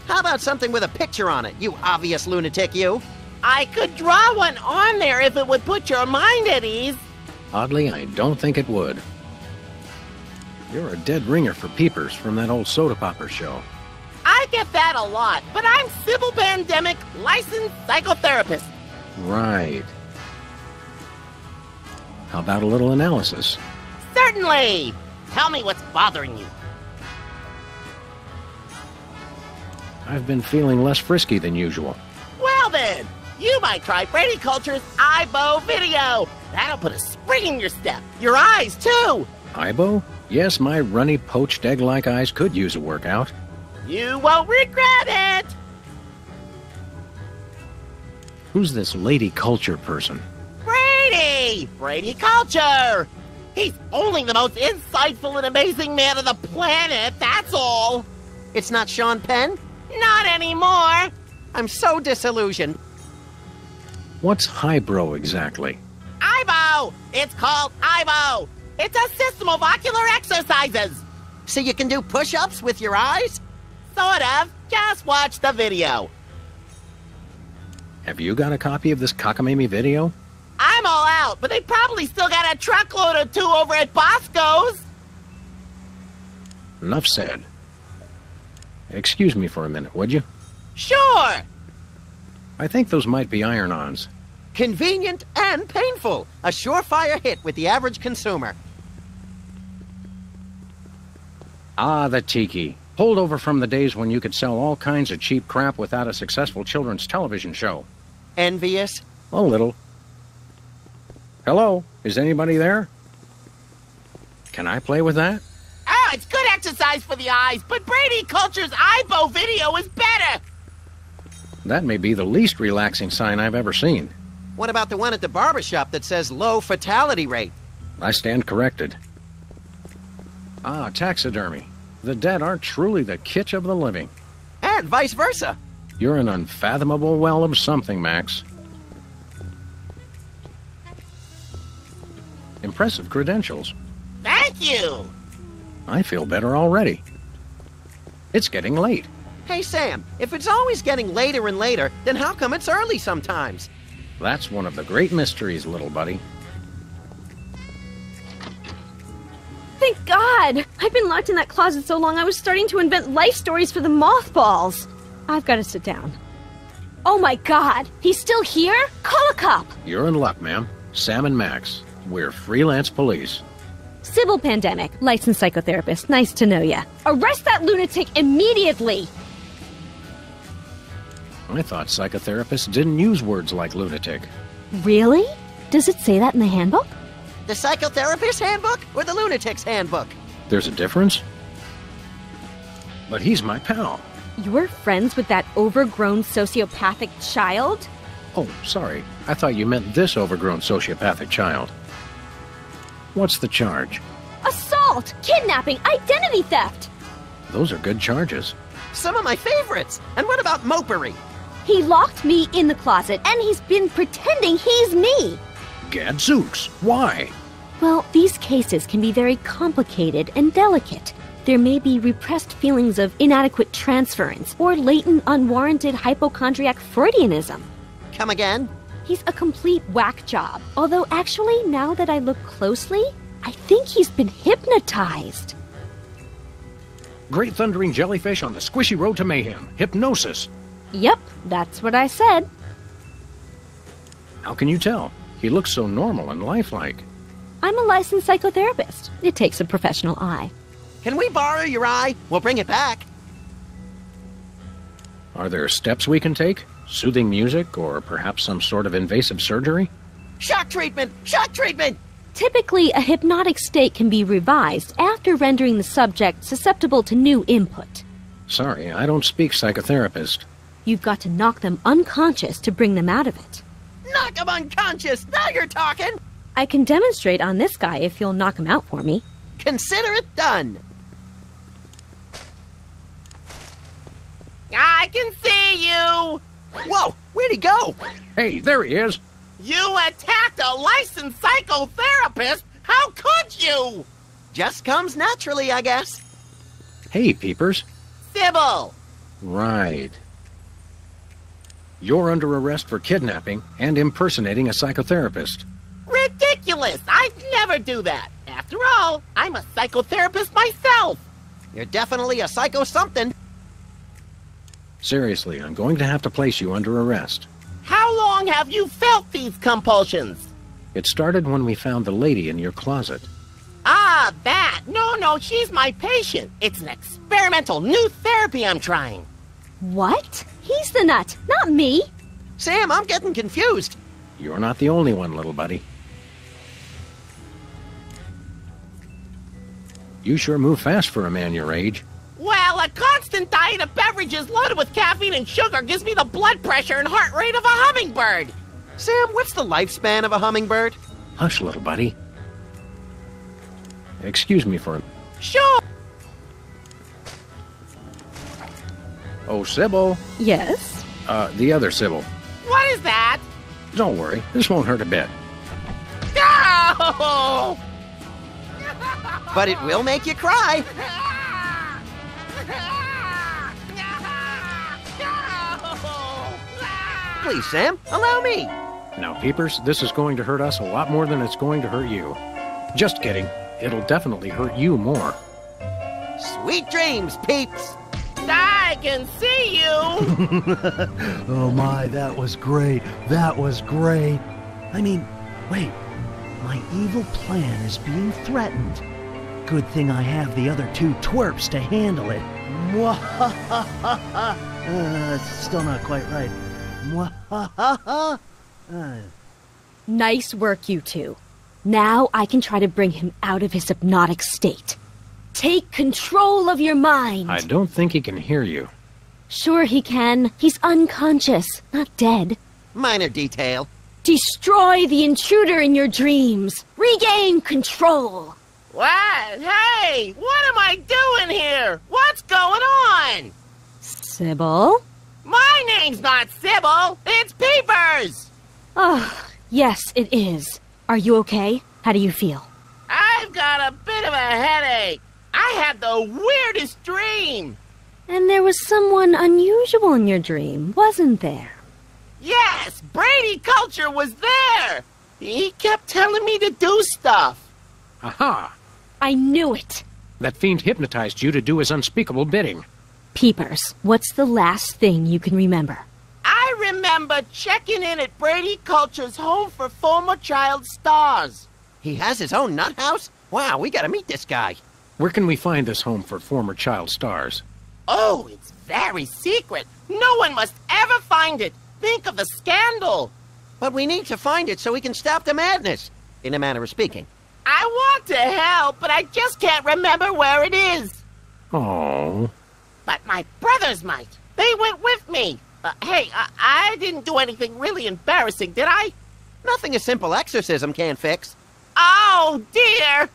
How about something with a picture on it, you obvious lunatic, you? I could draw one on there if it would put your mind at ease. Oddly, I don't think it would. You're a dead ringer for Peepers from that old soda popper show. I get that a lot, but I'm Sybil Pandemic, licensed psychotherapist. Right. How about a little analysis? Certainly. Tell me what's bothering you. I've been feeling less frisky than usual. Well then, you might try Brady Culture's IBO video. That'll put a spring in your step. Your eyes, too. Ibo? Yes, my runny, poached egg-like eyes could use a workout. You won't regret it. Who's this lady culture person? Brady! Brady Culture! He's only the most insightful and amazing man on the planet, that's all. It's not Sean Penn? Not anymore. I'm so disillusioned. What's highbrow exactly? IBO! It's called IBO! It's a system of ocular exercises. So you can do push-ups with your eyes? Sort of. Just watch the video. Have you got a copy of this cockamamie video? I'm all out, but they probably still got a truckload or two over at Bosco's. Enough said. Excuse me for a minute, would you? Sure. I think those might be iron-ons. Convenient and painful. A surefire hit with the average consumer. Ah, the tiki. Holdover from the days when you could sell all kinds of cheap crap without a successful children's television show. Envious? A little. Hello? Is anybody there? Can I play with that? Oh, it's good exercise for the eyes, but Brady Culture's IBO video is better. That may be the least relaxing sign I've ever seen. What about the one at the barbershop that says low fatality rate? I stand corrected. Ah, taxidermy. The dead are truly the kitsch of the living. And vice versa. You're an unfathomable well of something, Max. Impressive credentials. Thank you. I feel better already. It's getting late. Hey, Sam, if it's always getting later and later, then how come it's early sometimes? That's one of the great mysteries, little buddy. Thank God! I've been locked in that closet so long I was starting to invent life stories for the mothballs. I've got to sit down. Oh my God! He's still here? Call a cop! You're in luck, ma'am. Sam and Max. We're freelance police. Sybil Pandemic, licensed psychotherapist. Nice to know ya. Arrest that lunatic immediately! I thought psychotherapists didn't use words like lunatic. Really? Does it say that in the handbook? The psychotherapist's handbook or the lunatic's handbook? There's a difference? But he's my pal. You're friends with that overgrown sociopathic child? Oh, sorry. I thought you meant this overgrown sociopathic child. What's the charge? Assault, kidnapping, identity theft. Those are good charges. Some of my favorites. And what about mopery? He locked me in the closet, and he's been pretending he's me. Gadzooks, why? Well, these cases can be very complicated and delicate. There may be repressed feelings of inadequate transference or latent unwarranted hypochondriac Freudianism. Come again? He's a complete whack job. Although actually, now that I look closely, I think he's been hypnotized. Great thundering jellyfish on the squishy road to mayhem. Hypnosis. Yep, that's what I said. How can you tell? He looks so normal and lifelike. I'm a licensed psychotherapist. It takes a professional eye. Can we borrow your eye? We'll bring it back. Are there steps we can take? Soothing music, or perhaps some sort of invasive surgery? Shock treatment! Shock treatment! Typically, a hypnotic state can be revised after rendering the subject susceptible to new input. Sorry, I don't speak psychotherapist. You've got to knock them unconscious to bring them out of it. Knock him unconscious! Now you're talking! I can demonstrate on this guy if you'll knock him out for me. Consider it done! I can see you! Whoa! Where'd he go? Hey, there he is! You attacked a licensed psychotherapist? How could you? Just comes naturally, I guess. Hey, Peepers. Sybil! Right. You're under arrest for kidnapping and impersonating a psychotherapist. Ridiculous! I'd never do that. After all, I'm a psychotherapist myself. You're definitely a psycho-something. Seriously, I'm going to have to place you under arrest. How long have you felt these compulsions? It started when we found the lady in your closet. Ah, that. No, she's my patient. It's an experimental new therapy I'm trying. What? He's the nut, not me. Sam, I'm getting confused. You're not the only one, little buddy. You sure move fast for a man your age. Well, a constant diet of beverages loaded with caffeine and sugar gives me the blood pressure and heart rate of a hummingbird. Sam, what's the lifespan of a hummingbird? Hush, little buddy. Excuse me for a... Sure. Oh, Sybil. Yes? The other Sybil. What is that? Don't worry, this won't hurt a bit. No! But it will make you cry. Please, Sam, allow me. Now, Peepers, this is going to hurt us a lot more than it's going to hurt you. Just kidding. It'll definitely hurt you more. Sweet dreams, peeps. I can see you. Oh my, that was great. That was great. I mean, wait. My evil plan is being threatened. Good thing I have the other two twerps to handle it. It's still not quite right. Nice work, you two. Now I can try to bring him out of his hypnotic state. Take control of your mind. I don't think he can hear you. Sure he can. He's unconscious, not dead. Minor detail. Destroy the intruder in your dreams. Regain control. What? Hey, what am I doing here? What's going on? Sybil? My name's not Sybil. It's Peepers. Oh, yes, it is. Are you okay? How do you feel? I've got a bit of a headache. I had the weirdest dream. And there was someone unusual in your dream, wasn't there? Yes, Brady Culture was there. He kept telling me to do stuff. Aha! I knew it. That fiend hypnotized you to do his unspeakable bidding. Peepers, what's the last thing you can remember? I remember checking in at Brady Culture's home for former child stars. He has his own nut house? Wow, we gotta meet this guy. Where can we find this home for former child stars? Oh, it's very secret. No one must ever find it. Think of the scandal. But we need to find it so we can stop the madness, in a manner of speaking. I want to help, but I just can't remember where it is. Oh. But my brothers might. They went with me. Hey, I didn't do anything really embarrassing, did I? Nothing a simple exorcism can't fix. Oh, dear!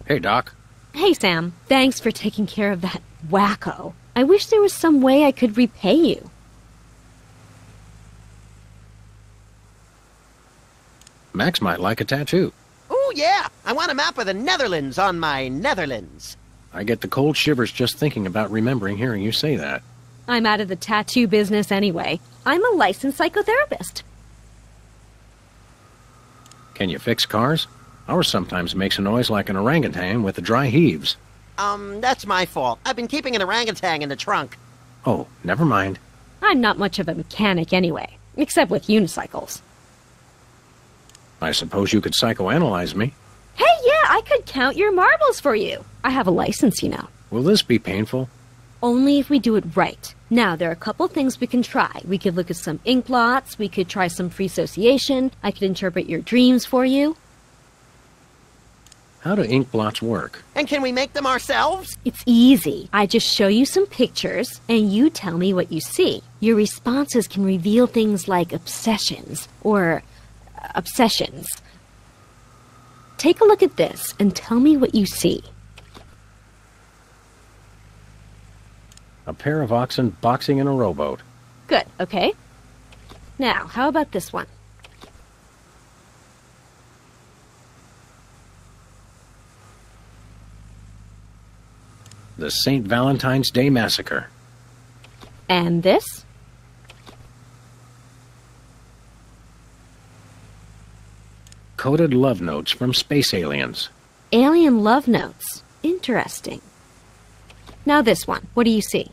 Hey, Doc. Hey, Sam. Thanks for taking care of that wacko. I wish there was some way I could repay you. Max might like a tattoo. Ooh, yeah! I want a map of the Netherlands on my Netherlands. I get the cold shivers just thinking about remembering hearing you say that. I'm out of the tattoo business anyway. I'm a licensed psychotherapist. Can you fix cars? Ours sometimes makes a noise like an orangutan with the dry heaves. That's my fault. I've been keeping an orangutan in the trunk. Oh, never mind. I'm not much of a mechanic anyway, except with unicycles. I suppose you could psychoanalyze me. Hey, yeah, I could count your marbles for you. I have a license, you know. Will this be painful? Only if we do it right. Now, there are a couple things we can try. We could look at some ink blots, we could try some free association, I could interpret your dreams for you. How do ink blots work? And can we make them ourselves? It's easy. I just show you some pictures, and you tell me what you see. Your responses can reveal things like obsessions, or obsessions. Take a look at this, and tell me what you see. A pair of oxen boxing in a rowboat. Good, okay. Now, how about this one? The St. Valentine's Day Massacre. And this? Coded love notes from space aliens. Alien love notes. Interesting. Now this one. What do you see?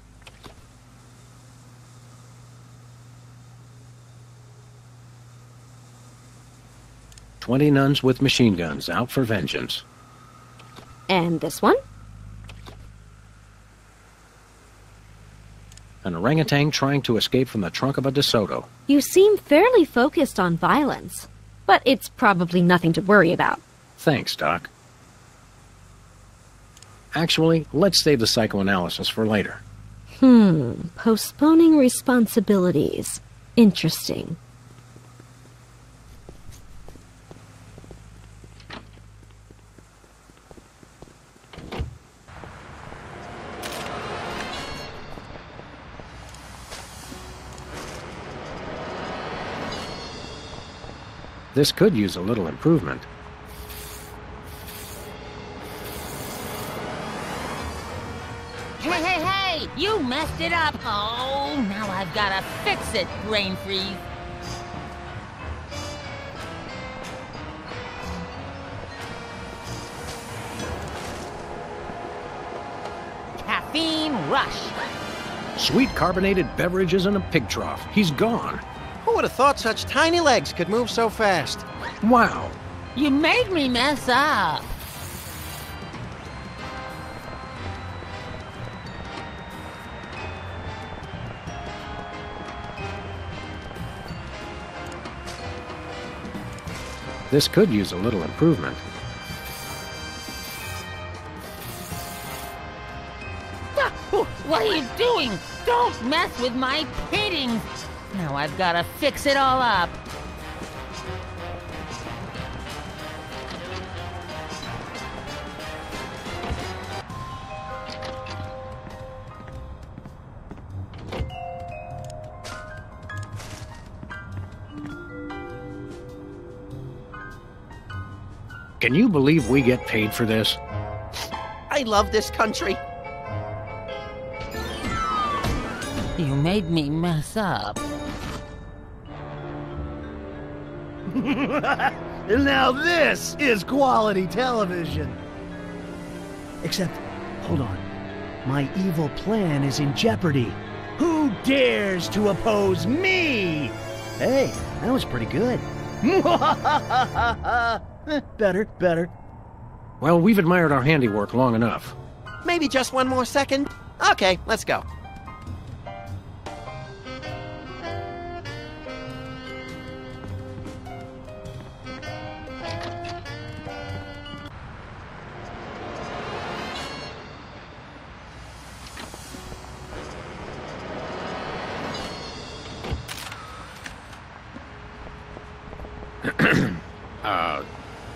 "20 nuns with machine guns out for vengeance." And this one? An orangutan trying to escape from the trunk of a DeSoto. You seem fairly focused on violence, but it's probably nothing to worry about. Thanks, Doc. Actually, let's save the psychoanalysis for later. Postponing responsibilities. Interesting. This could use a little improvement. Hey! You messed it up! Oh, now I've gotta fix it, brain freeze. Caffeine rush. Sweet carbonated beverages in a pig trough. He's gone. Who would have thought such tiny legs could move so fast? Wow. You made me mess up. This could use a little improvement. What are you doing? Don't mess with my paintings. Now I've gotta fix it all up. Can you believe we get paid for this? I love this country. You made me mess up. Now this is quality television. Except, hold on. My evil plan is in jeopardy. Who dares to oppose me? Hey, that was pretty good. Better. Well, we've admired our handiwork long enough. Maybe just one more second? Okay, let's go.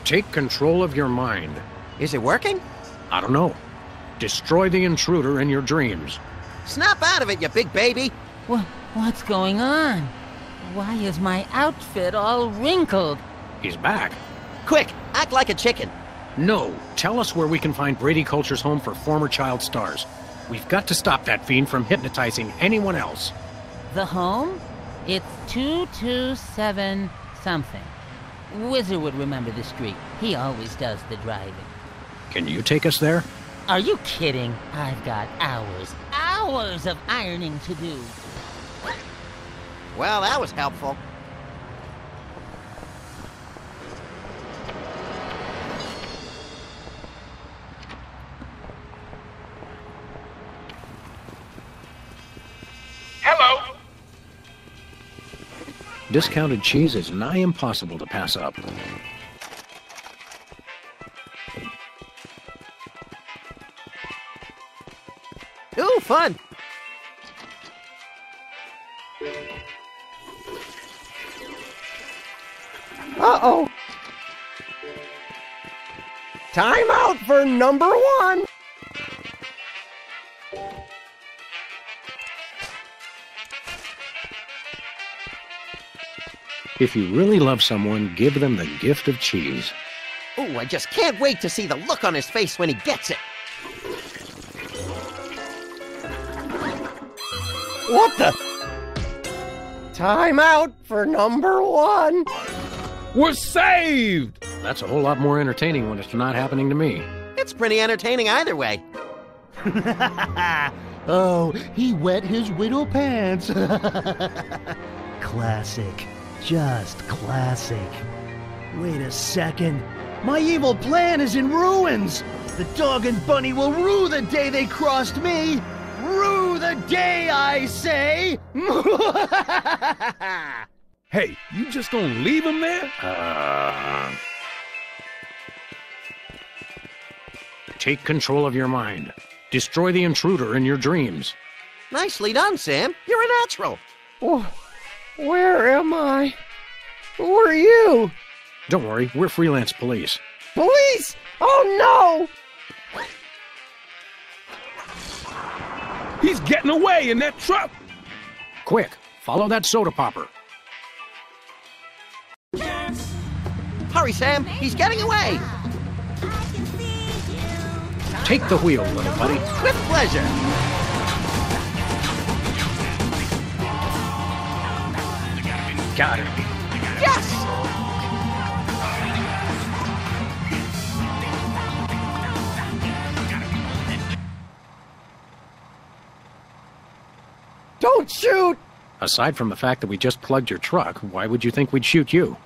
Take control of your mind. Is it working? I don't know. Destroy the intruder in your dreams. Snap out of it, you big baby! What's going on? Why is my outfit all wrinkled? He's back. Quick, act like a chicken. No, tell us where we can find Brady Culture's home for former child stars. We've got to stop that fiend from hypnotizing anyone else. The home? It's 227 something. Whizzer would remember the street. He always does the driving. Can you take us there? Are you kidding? I've got hours of ironing to do. Well, that was helpful. Hello? Discounted cheese is nigh impossible to pass up. Ooh, fun! Uh-oh. Time out for number 1. If you really love someone, give them the gift of cheese. Ooh, I just can't wait to see the look on his face when he gets it. What the? Time out for number 1. We're saved! That's a whole lot more entertaining when it's not happening to me. It's pretty entertaining either way. Oh, he wet his widow pants. Classic. Just classic. Wait a second. My evil plan is in ruins. The dog and bunny will rue the day they crossed me. Rue the day, I say. Hey, you just gonna leave him there? Take control of your mind. Destroy the intruder in your dreams. Nicely done, Sam. You're a natural. Oh, where am I? Who are you? Don't worry, we're freelance police. Police? Oh, no! He's getting away in that truck! Quick, follow that soda popper. Hurry, Sam. He's getting away. Take the wheel, little buddy. With pleasure. Got it. Yes! Don't shoot! Aside from the fact that we just plugged your truck, why would you think we'd shoot you?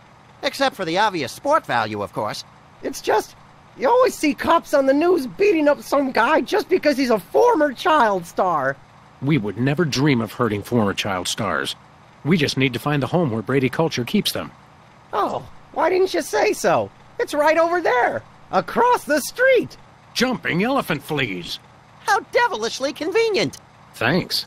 Except for the obvious sport value, of course. It's just, you always see cops on the news beating up some guy just because he's a former child star. We would never dream of hurting former child stars. We just need to find the home where Brady Culture keeps them. Oh, why didn't you say so? It's right over there, across the street. Jumping elephant fleas. How devilishly convenient. Thanks.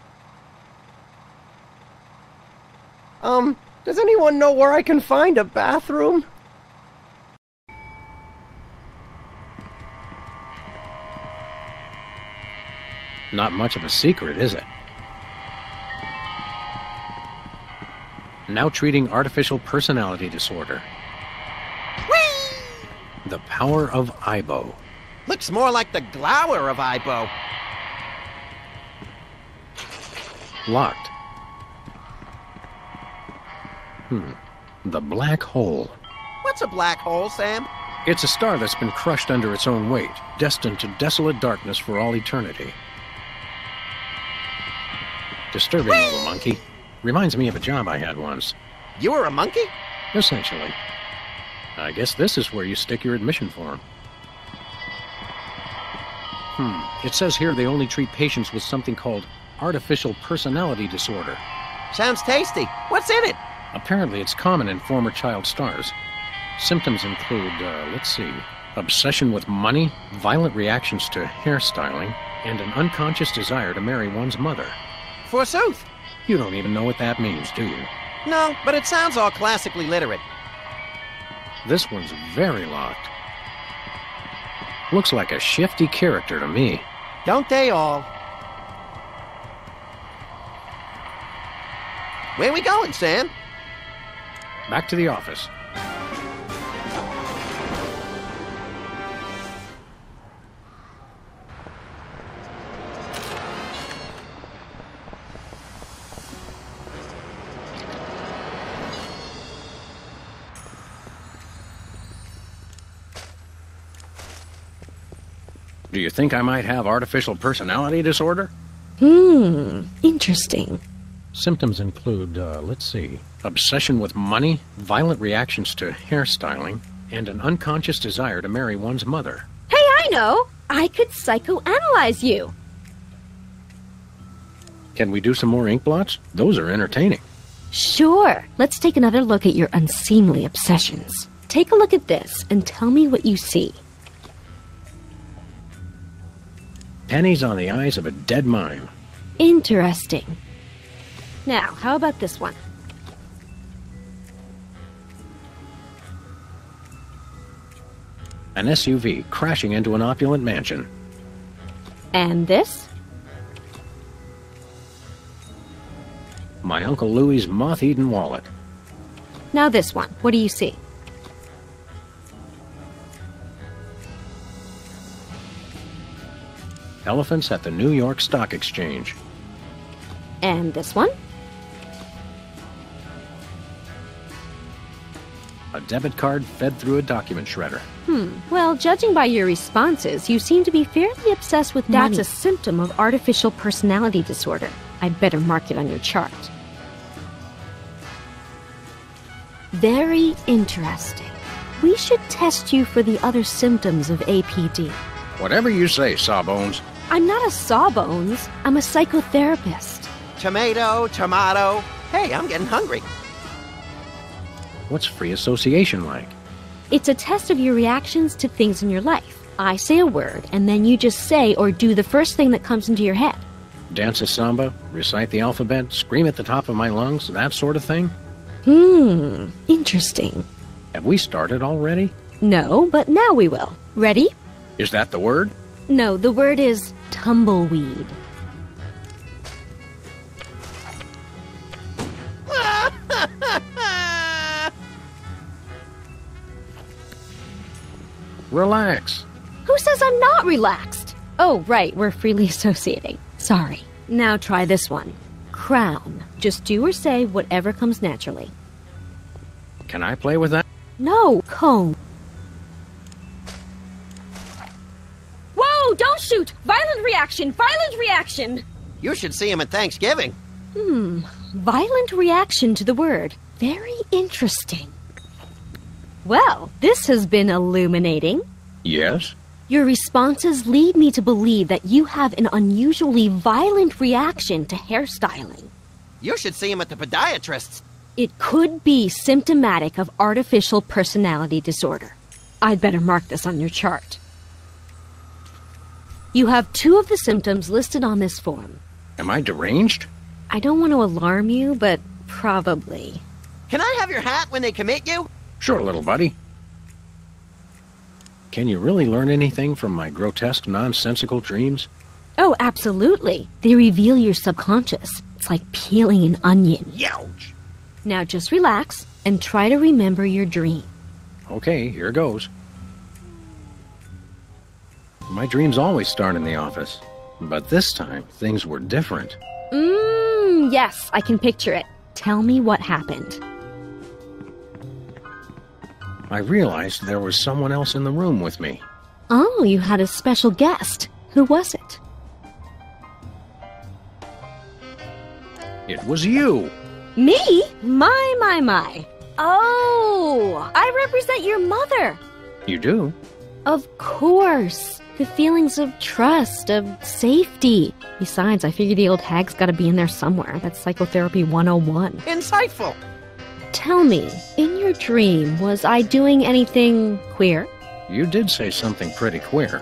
Does anyone know where I can find a bathroom? Not much of a secret, is it? Now treating artificial personality disorder. Whee! The power of Ibo. Looks more like the glower of Ibo. Locked. The black hole. What's a black hole, Sam? It's a star that's been crushed under its own weight, destined to desolate darkness for all eternity. Disturbing little monkey. Reminds me of a job I had once. You were a monkey? Essentially. I guess this is where you stick your admission form. It says here they only treat patients with something called artificial personality disorder. Sounds tasty. What's in it? Apparently it's common in former child stars. Symptoms include, obsession with money, violent reactions to hairstyling, and an unconscious desire to marry one's mother. Forsooth. You don't even know what that means, do you? No, but it sounds all classically literate. This one's very locked. Looks like a shifty character to me. Don't they all? Where we going, Sam? Back to the office. Do you think I might have artificial personality disorder? Interesting. Symptoms include, let's see, obsession with money, violent reactions to hairstyling, and an unconscious desire to marry one's mother. Hey, I know! I could psychoanalyze you. Can we do some more ink blots? Those are entertaining. Sure. Let's take another look at your unseemly obsessions. Take a look at this and tell me what you see. Pennies on the eyes of a dead mime. Interesting. Now, how about this one? An SUV crashing into an opulent mansion. And this? My Uncle Louie's moth-eaten wallet. Now this one. What do you see? Elephants at the New York Stock Exchange. And this one? A debit card fed through a document shredder. Well, judging by your responses, you seem to be fairly obsessed with money. That's a symptom of artificial personality disorder. I'd better mark it on your chart. Very interesting. We should test you for the other symptoms of APD. Whatever you say, Sawbones. I'm not a sawbones. I'm a psychotherapist. Tomato, tomato. Hey, I'm getting hungry. What's free association like? It's a test of your reactions to things in your life. I say a word, and then you just say or do the first thing that comes into your head. Dance a samba, recite the alphabet, scream at the top of my lungs, that sort of thing? Interesting. Have we started already? No, but now we will. Ready? Is that the word? No, the word is tumbleweed. Relax. Who says I'm not relaxed? Oh, right, we're freely associating. Sorry. Now try this one. Crown. Just do or say whatever comes naturally. Can I play with that? No, cone. Whoa, don't shoot! Violent reaction! Violent reaction! You should see him at Thanksgiving. Violent reaction to the word. Very interesting. Well, this has been illuminating. Yes? Your responses lead me to believe that you have an unusually violent reaction to hairstyling. You should see him at the podiatrist's. It could be symptomatic of artificial personality disorder. I'd better mark this on your chart. You have 2 of the symptoms listed on this form. Am I deranged? I don't want to alarm you, but probably. Can I have your hat when they commit you? Sure, little buddy. Can you really learn anything from my grotesque, nonsensical dreams? Oh, absolutely. They reveal your subconscious. It's like peeling an onion. Youch! Now just relax and try to remember your dream. Okay, here goes. My dreams always start in the office, but this time things were different. Yes, I can picture it. Tell me what happened. I realized there was someone else in the room with me. Oh, you had a special guest. Who was it? It was you! Me? My. Oh, I represent your mother. You do? Of course. The feelings of trust, of safety. Besides, I figure the old hag's gotta be in there somewhere. That's Psychotherapy 101. Insightful. Tell me, in your dream, was I doing anything queer? You did say something pretty queer.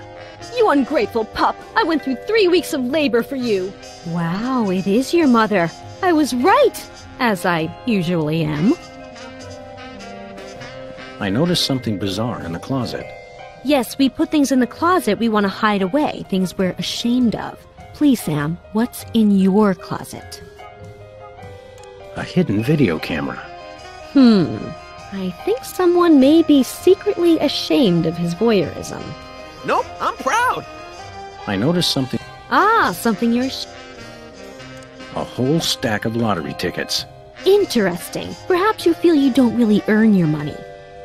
You ungrateful pup! I went through 3 weeks of labor for you. Wow, it is your mother. I was right, as I usually am. I noticed something bizarre in the closet. Yes, we put things in the closet we want to hide away, things we're ashamed of. Please, Sam, what's in your closet? A hidden video camera. I think someone may be secretly ashamed of his voyeurism. Nope, I'm proud. I noticed something. Something you're A whole stack of lottery tickets. Interesting. Perhaps you feel you don't really earn your money.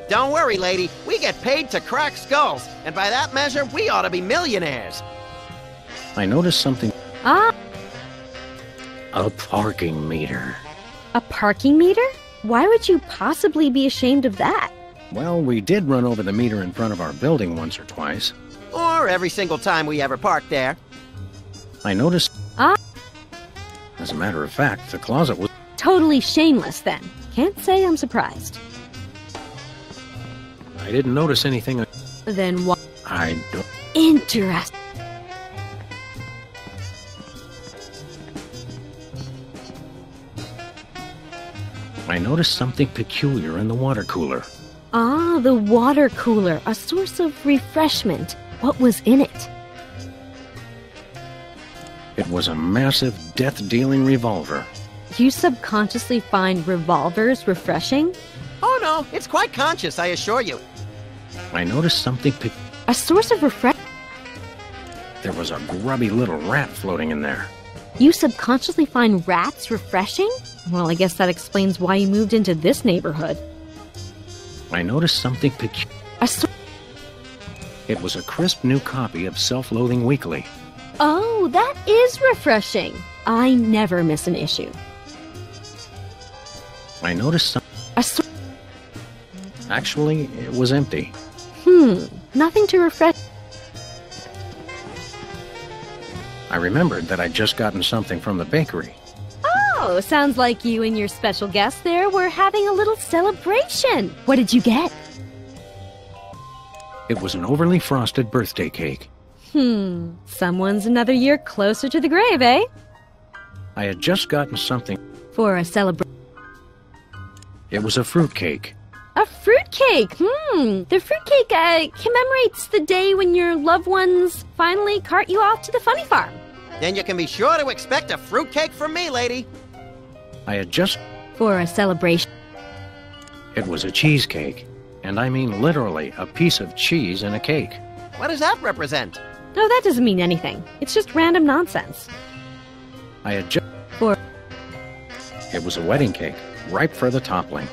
Don't worry, lady. We get paid to crack skulls, and by that measure, we ought to be millionaires. I noticed something. A parking meter. A parking meter? Why would you possibly be ashamed of that? Well, we did run over the meter in front of our building once or twice. Or every single time we ever park there. I noticed. As a matter of fact, the closet was totally shameless then. Can't say I'm surprised. I didn't notice anything. Then what? I don't. Interesting. I noticed something peculiar in the water cooler. The water cooler, a source of refreshment. What was in it? It was a massive, death-dealing revolver. You subconsciously find revolvers refreshing? Oh no, it's quite conscious, I assure you. I noticed something a source of refreshment? There was a grubby little rat floating in there. You subconsciously find rats refreshing? Well, I guess that explains why you moved into this neighborhood. I noticed something peculiar. It was a crisp new copy of Self-Loathing Weekly. Oh, that is refreshing. I never miss an issue. I noticed something. Actually, it was empty. Nothing to refresh. I remembered that I'd just gotten something from the bakery. Oh, sounds like you and your special guest there were having a little celebration. What did you get? It was an overly frosted birthday cake. Someone's another year closer to the grave, eh? I had just gotten something. For a celebration. It was a fruitcake. A fruitcake? The fruitcake commemorates the day when your loved ones finally cart you off to the funny farm. Then you can be sure to expect a fruitcake from me, lady. I had just... For a celebration. It was a cheesecake. And I mean literally a piece of cheese in a cake. What does that represent? No, that doesn't mean anything. It's just random nonsense. I had just... For... It was a wedding cake, ripe for the toppling.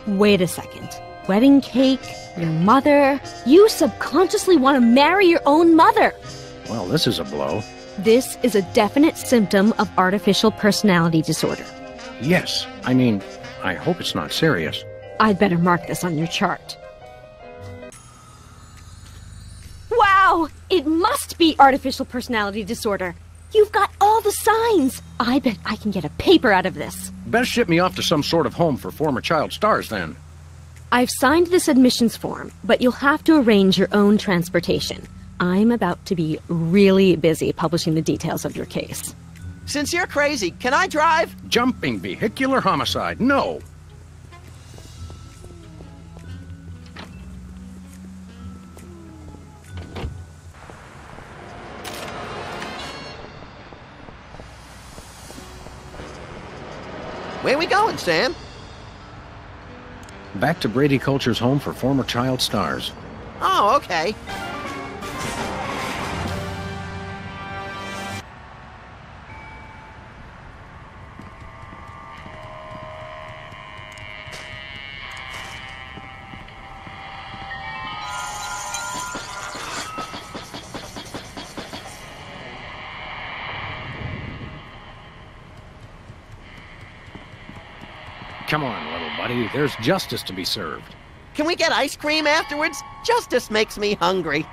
Wait a second. Wedding cake, your mother. You subconsciously want to marry your own mother. Well, this is a blow. This is a definite symptom of artificial personality disorder. Yes. I mean, I hope it's not serious. I'd better mark this on your chart. Wow! It must be artificial personality disorder. You've got all the signs. I bet I can get a paper out of this. Best ship me off to some sort of home for former child stars, then. I've signed this admissions form, but you'll have to arrange your own transportation. I'm about to be really busy publishing the details of your case. Since you're crazy, can I drive? Jumping vehicular homicide, no. Where we going, Sam? Back to Brady Culture's home for former child stars. Oh, okay. Come on, little buddy. There's justice to be served. Can we get ice cream afterwards? Justice makes me hungry.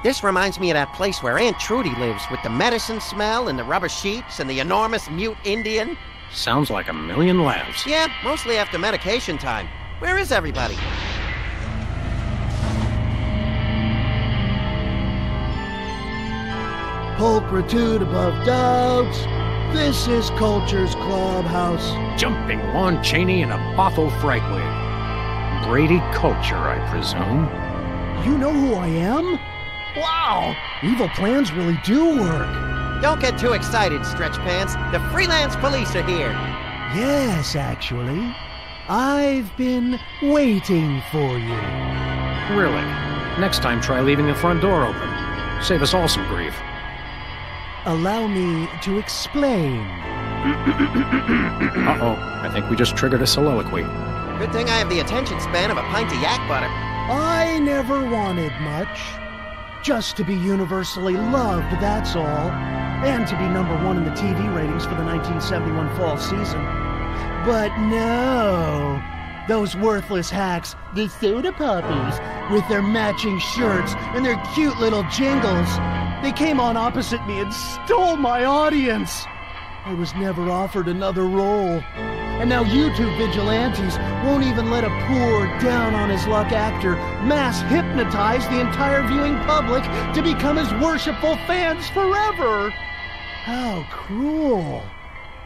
This reminds me of that place where Aunt Trudy lives, with the medicine smell and the rubber sheets and the enormous mute Indian. Sounds like a million laughs. Yeah, mostly after medication time. Where is everybody? Pulchritude above doubts, This is Culture's Clubhouse. Jumping Lon Chaney in a Boffo fright wig. Brady Culture, I presume. You know who I am? Wow! Evil plans really do work. Don't get too excited, Stretch Pants. The freelance police are here. Yes, actually. I've been waiting for you. Really? Next time, try leaving the front door open. Save us all some grief. Allow me to explain. Uh-oh. I think we just triggered a soliloquy. Good thing I have the attention span of a pint of yak butter. I never wanted much. Just to be universally loved, that's all. And to be #1 in the TV ratings for the 1971 fall season. But no. Those worthless hacks, the Soda Poppies, with their matching shirts and their cute little jingles, they came on opposite me and stole my audience. I was never offered another role. And now YouTube vigilantes won't even let a poor, down-on-his-luck actor mass hypnotize the entire viewing public to become his worshipful fans forever. How cruel.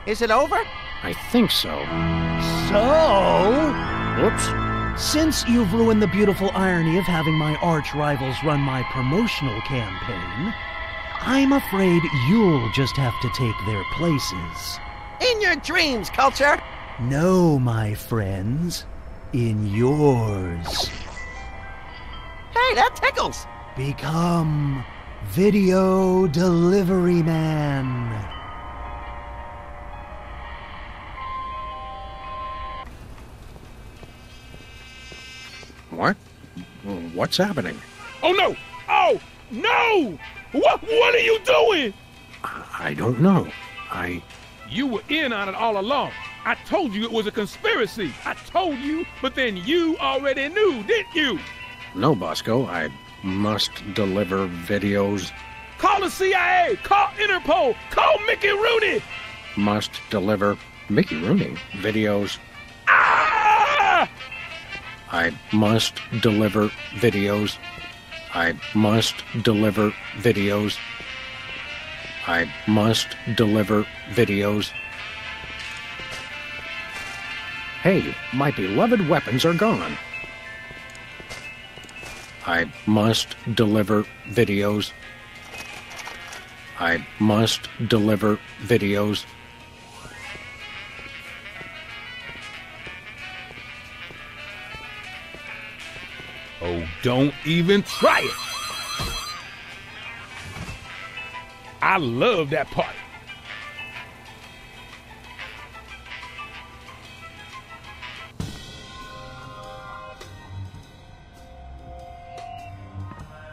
Is it over? I think so. So? Whoops. Since you've ruined the beautiful irony of having my arch-rivals run my promotional campaign, I'm afraid you'll just have to take their places. In your dreams, Culture! No, my friends. In yours. Hey, that tickles! Become Video Delivery Man. What? What's happening? Oh, no! Oh, no! What are you doing? I don't know. You were in on it all along. I told you it was a conspiracy. I told you, but then you already knew, didn't you? No, Bosco. I must deliver videos. Call the CIA! Call Interpol! Call Mickey Rooney! Must deliver Mickey Rooney videos. Ah! I must deliver videos. I must deliver videos. I must deliver videos. Hey, my beloved weapons are gone. I must deliver videos. I must deliver videos. Oh, don't even try it. I love that part.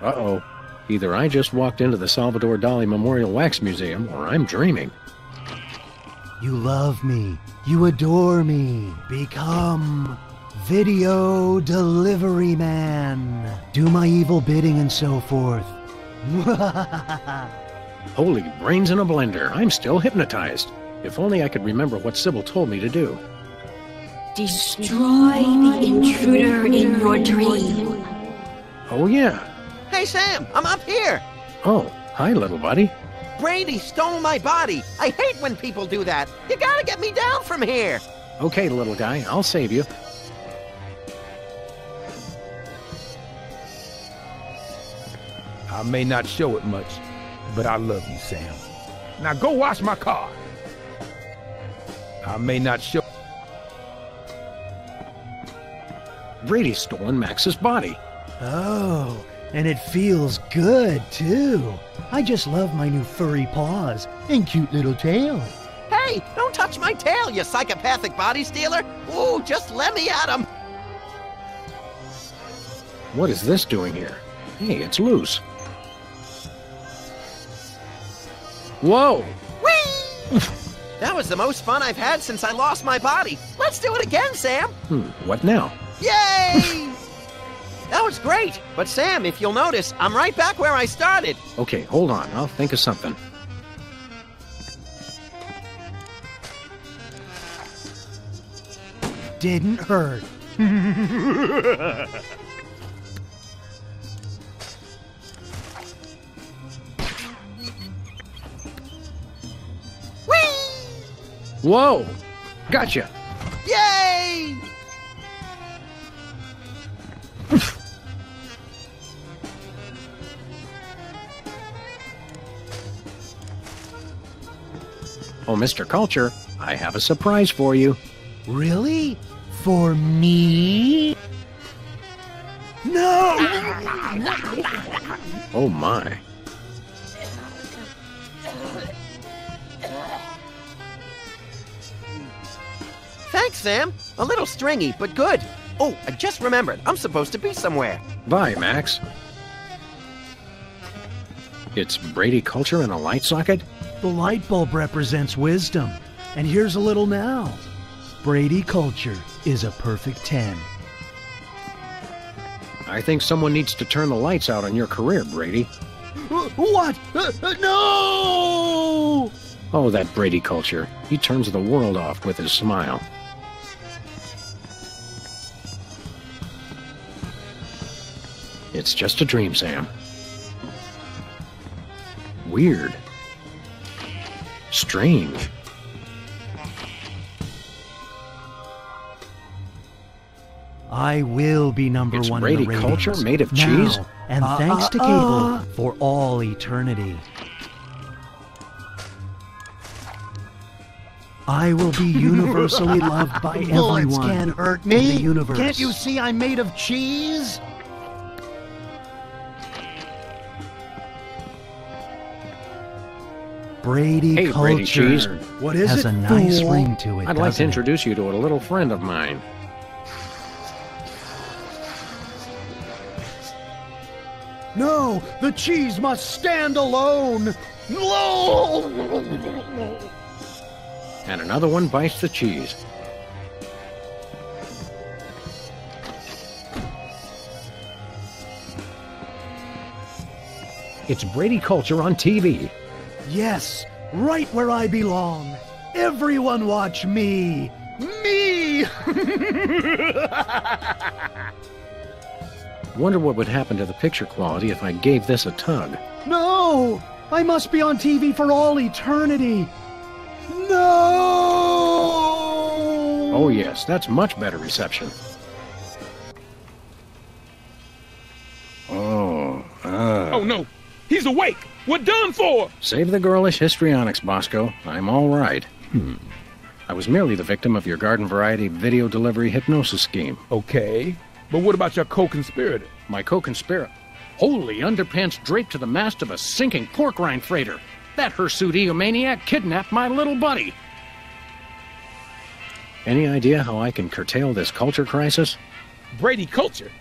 Uh-oh. Either I just walked into the Salvador Dali Memorial Wax Museum, or I'm dreaming. You love me. You adore me. Become Video Delivery Man. Do my evil bidding and so forth. Holy brains in a blender. I'm still hypnotized. If only I could remember what Sybil told me to do. Destroy the intruder in your dream. Oh, yeah. Hey, Sam, I'm up here. Oh, hi, little buddy. Brady stole my body. I hate when people do that. You gotta get me down from here. Okay, little guy, I'll save you. I may not show it much, but I love you, Sam. Now go wash my car. I may not show... Brady's stolen Max's body. Oh, and it feels good, too. I just love my new furry paws and cute little tail. Hey, don't touch my tail, you psychopathic body stealer. Ooh, just let me at him. What is this doing here? Hey, it's loose. Whoa! Whee! That was the most fun I've had since I lost my body. Let's do it again, Sam. What now? Yay! That was great. But Sam, if you'll notice, I'm right back where I started. Okay, hold on. I'll think of something. Didn't hurt. Whee! Whoa! Gotcha! Yay! Oh, Mr. Culture, I have a surprise for you. Really? For me? No! Oh, my. Thanks, Sam. A little stringy, but good. Oh, I just remembered. I'm supposed to be somewhere. Bye, Max. It's Brady Culture in a light socket? The light bulb represents wisdom. And here's a little now. Brady Culture is a perfect 10. I think someone needs to turn the lights out on your career, Brady. What? No! Oh, that Brady Culture. He turns the world off with his smile. It's just a dream, Sam. Weird. Strange. I will be number It's one Brady in the ratings. Culture made of now, cheese? And thanks to cable for all eternity. I will be universally loved by everyone. Bullets can't hurt me. In the universe. Can't you see I'm made of cheese? Brady Hey, Culture Brady Cheese. What is has it, a nice fool? ring to it. I'd like to doesn't it? introduce you to a little friend of mine. No, the cheese must stand alone. No! And another one bites the cheese. It's Brady Culture on TV. Yes, right where I belong. Everyone watch me. Me! Wonder what would happen to the picture quality if I gave this a tug. No! I must be on TV for all eternity. No! Oh yes, that's much better reception. Oh no, he's awake. We're done for. Save the girlish histrionics, Bosco. I'm all right. I was merely the victim of your garden variety video delivery hypnosis scheme. Okay, but what about your co-conspirator? My co-conspirator? Holy underpants draped to the mast of a sinking pork rind freighter. That hirsute eomaniac kidnapped my little buddy. Any idea how I can curtail this culture crisis? Brady Culture?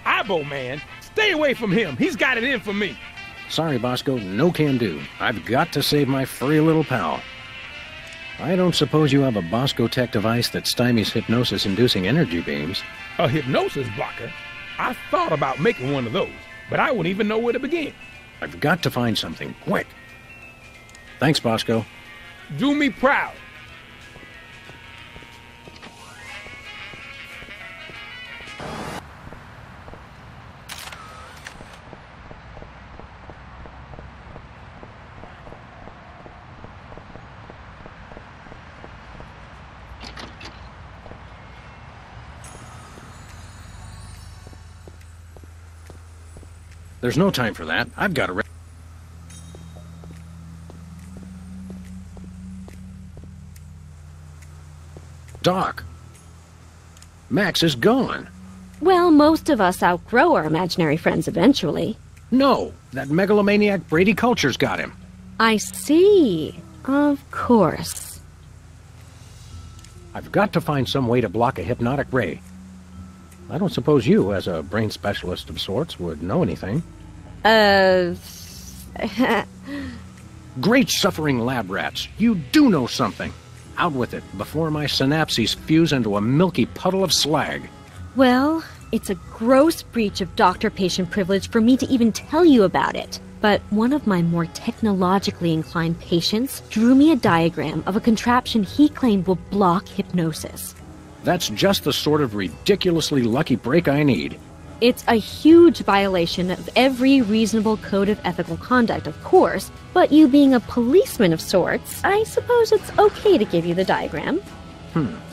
Ibo man, stay away from him. He's got it in for me. Sorry, Bosco, no can do. I've got to save my furry little pal. I don't suppose you have a Bosco Tech device that stymies hypnosis-inducing energy beams. A hypnosis blocker? I thought about making one of those, but I wouldn't even know where to begin. I've got to find something, quick. Thanks, Bosco. Do me proud. There's no time for that. I've got to... Doc, Max is gone. Well, most of us outgrow our imaginary friends eventually. No, that megalomaniac Brady Culture's got him. I see. Of course. I've got to find some way to block a hypnotic ray. I don't suppose you, as a brain specialist of sorts, would know anything. Great suffering lab rats, you do know something. Out with it, before my synapses fuse into a milky puddle of slag. Well, it's a gross breach of doctor-patient privilege for me to even tell you about it. But one of my more technologically inclined patients drew me a diagram of a contraption he claimed will block hypnosis. That's just the sort of ridiculously lucky break I need. It's a huge violation of every reasonable code of ethical conduct, of course, but you being a policeman of sorts, I suppose it's okay to give you the diagram.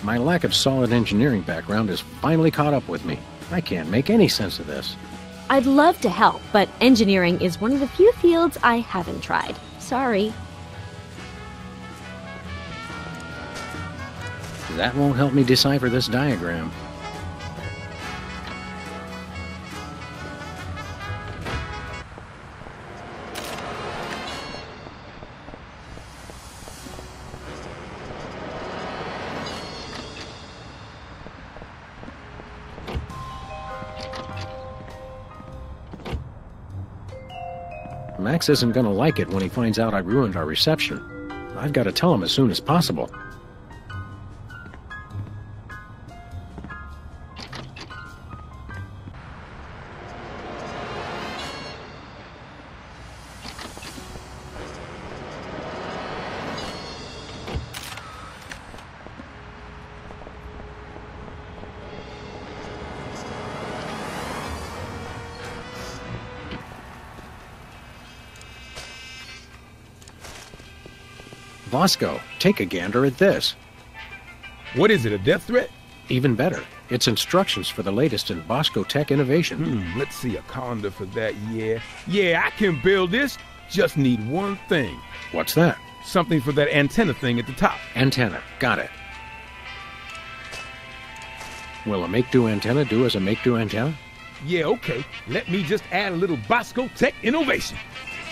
My lack of solid engineering background has finally caught up with me. I can't make any sense of this. I'd love to help, but engineering is one of the few fields I haven't tried. Sorry. That won't help me decipher this diagram. Max isn't gonna like it when he finds out I ruined our reception. I've got to tell him as soon as possible. Bosco, take a gander at this. What is it, a death threat? Even better. It's instructions for the latest in Bosco tech innovation. Let's see, a calendar for that, Yeah, I can build this. Just need one thing. What's that? Something for that antenna thing at the top. Antenna, got it. Will a make-do antenna do as a make-do antenna? Yeah, okay. Let me just add a little Bosco tech innovation.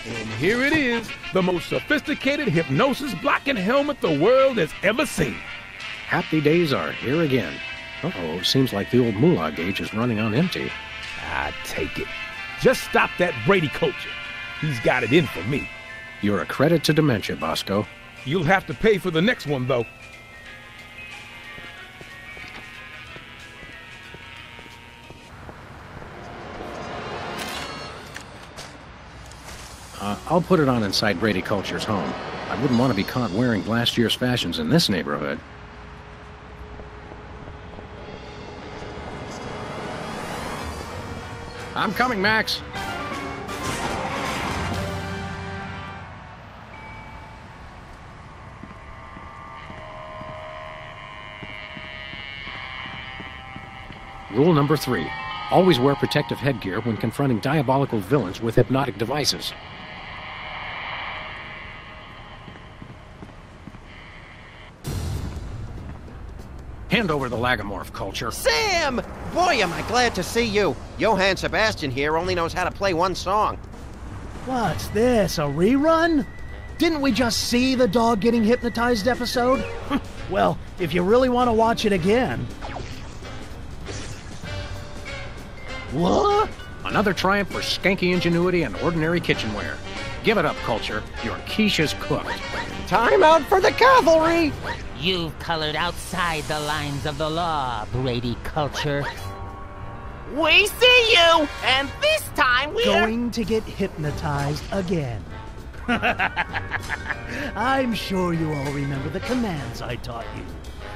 And here it is, the most sophisticated hypnosis-blocking helmet the world has ever seen. Happy days are here again. Uh-oh, seems like the old moolah gauge is running on empty. I take it. Just stop that Brady culture. He's got it in for me. You're a credit to dementia, Bosco. You'll have to pay for the next one, though. I'll put it on inside Brady Culture's home. I wouldn't want to be caught wearing last year's fashions in this neighborhood. I'm coming, Max. Rule number 3. Always wear protective headgear when confronting diabolical villains with hypnotic devices. Hand over the Lagomorph, Culture. Sam! Boy, am I glad to see you. Johann Sebastian here only knows how to play one song. What's this, a rerun? Didn't we just see the dog getting hypnotized episode? Well, if you really want to watch it again... What? Another triumph for skanky ingenuity and ordinary kitchenware. Give it up, Culture. Your quiche is cooked. Time out for the cavalry! You've colored outside the lines of the law, Brady Culture. We see you, and this time we're going to get hypnotized again. I'm sure you all remember the commands I taught you.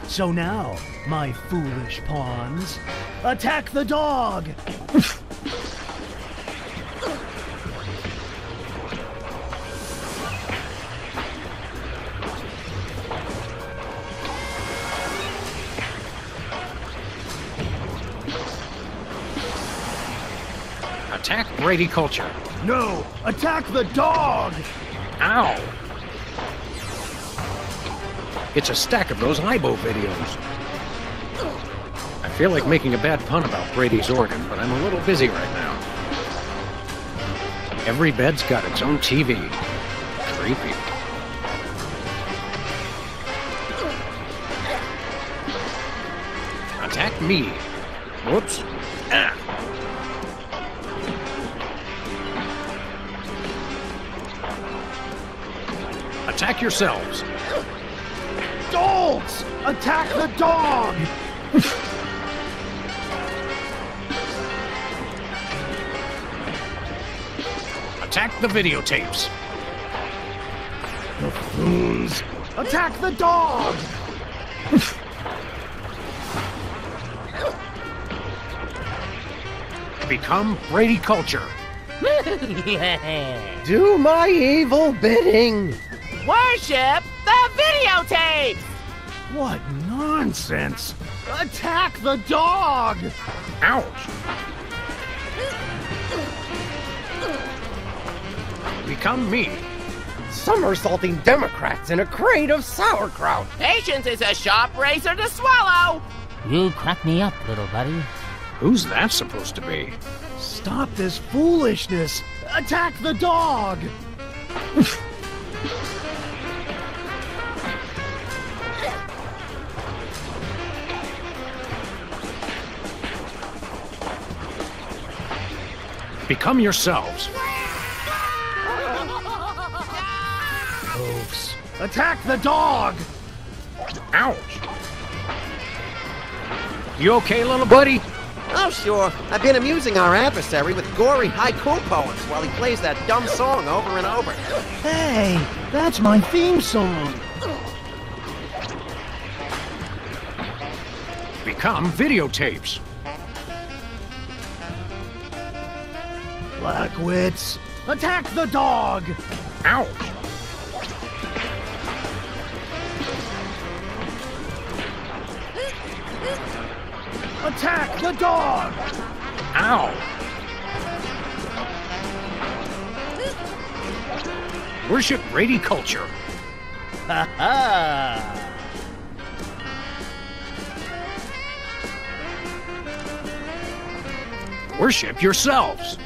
So now, my foolish pawns, attack the dog! Attack Brady Culture. No! Attack the dog! Ow! It's a stack of those Ibo videos. I feel like making a bad pun about Brady's organ, but I'm a little busy right now. Every bed's got its own TV. Creepy. Attack me. Whoops. Ah. Attack yourselves. Dolts! Attack the dog! Attack the videotapes. Buffoons! Attack the dog! Become Brady Culture. Do my evil bidding. Worship the videotapes! What nonsense! Attack the dog! Ouch! Become me. Somersaulting Democrats in a crate of sauerkraut. Patience is a sharp razor to swallow. You crack me up, little buddy. Who's that supposed to be? Stop this foolishness! Attack the dog! Become yourselves. Oops. Attack the dog! Ouch! You okay, little buddy? Oh, sure. I've been amusing our adversary with gory haiku poems while he plays that dumb song over and over. Hey, that's my theme song. Become videotapes. Blackwitz, attack the dog! Ouch! Attack the dog! Ow! Worship Brady Culture. Ha ha! Worship yourselves.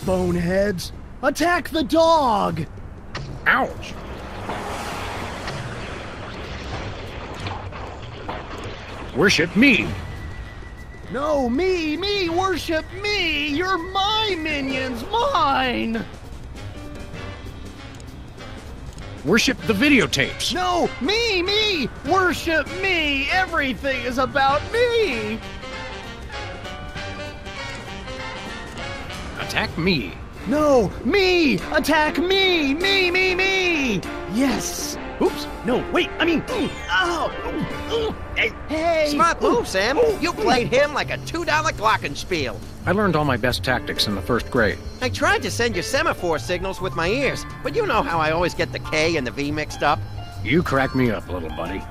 Boneheads, attack the dog! Ouch! Worship me. No, me, worship me! You're my minions, mine! Worship the videotapes. No, me, worship me! Everything is about me! Attack me. No, me! Attack me! Me! Yes! Oops, no, wait, I mean, ow! Hey! Smart move, Sam. You played him like a $2 glockenspiel. I learned all my best tactics in the first grade. I tried to send you semaphore signals with my ears, but you know how I always get the K and the V mixed up. You crack me up, little buddy.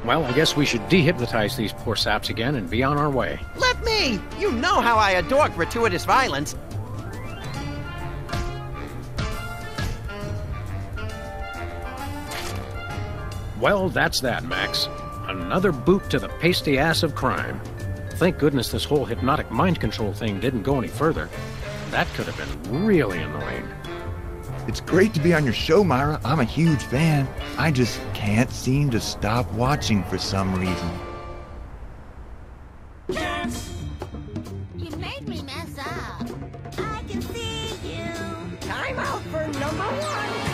Well, I guess we should dehypnotize these poor saps again and be on our way. Let me! You know how I adore gratuitous violence. Well, that's that, Max. Another boot to the pasty ass of crime. Thank goodness this whole hypnotic mind control thing didn't go any further. That could have been really annoying. It's great to be on your show, Myra. I'm a huge fan. I just can't seem to stop watching for some reason. You made me mess up. I can see you. Time out for number 1.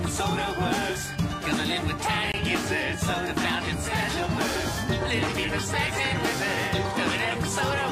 Soda works, gonna live with tiny gizzards, soda fountain special burst. Little bit of sex and wizard, doing it for soda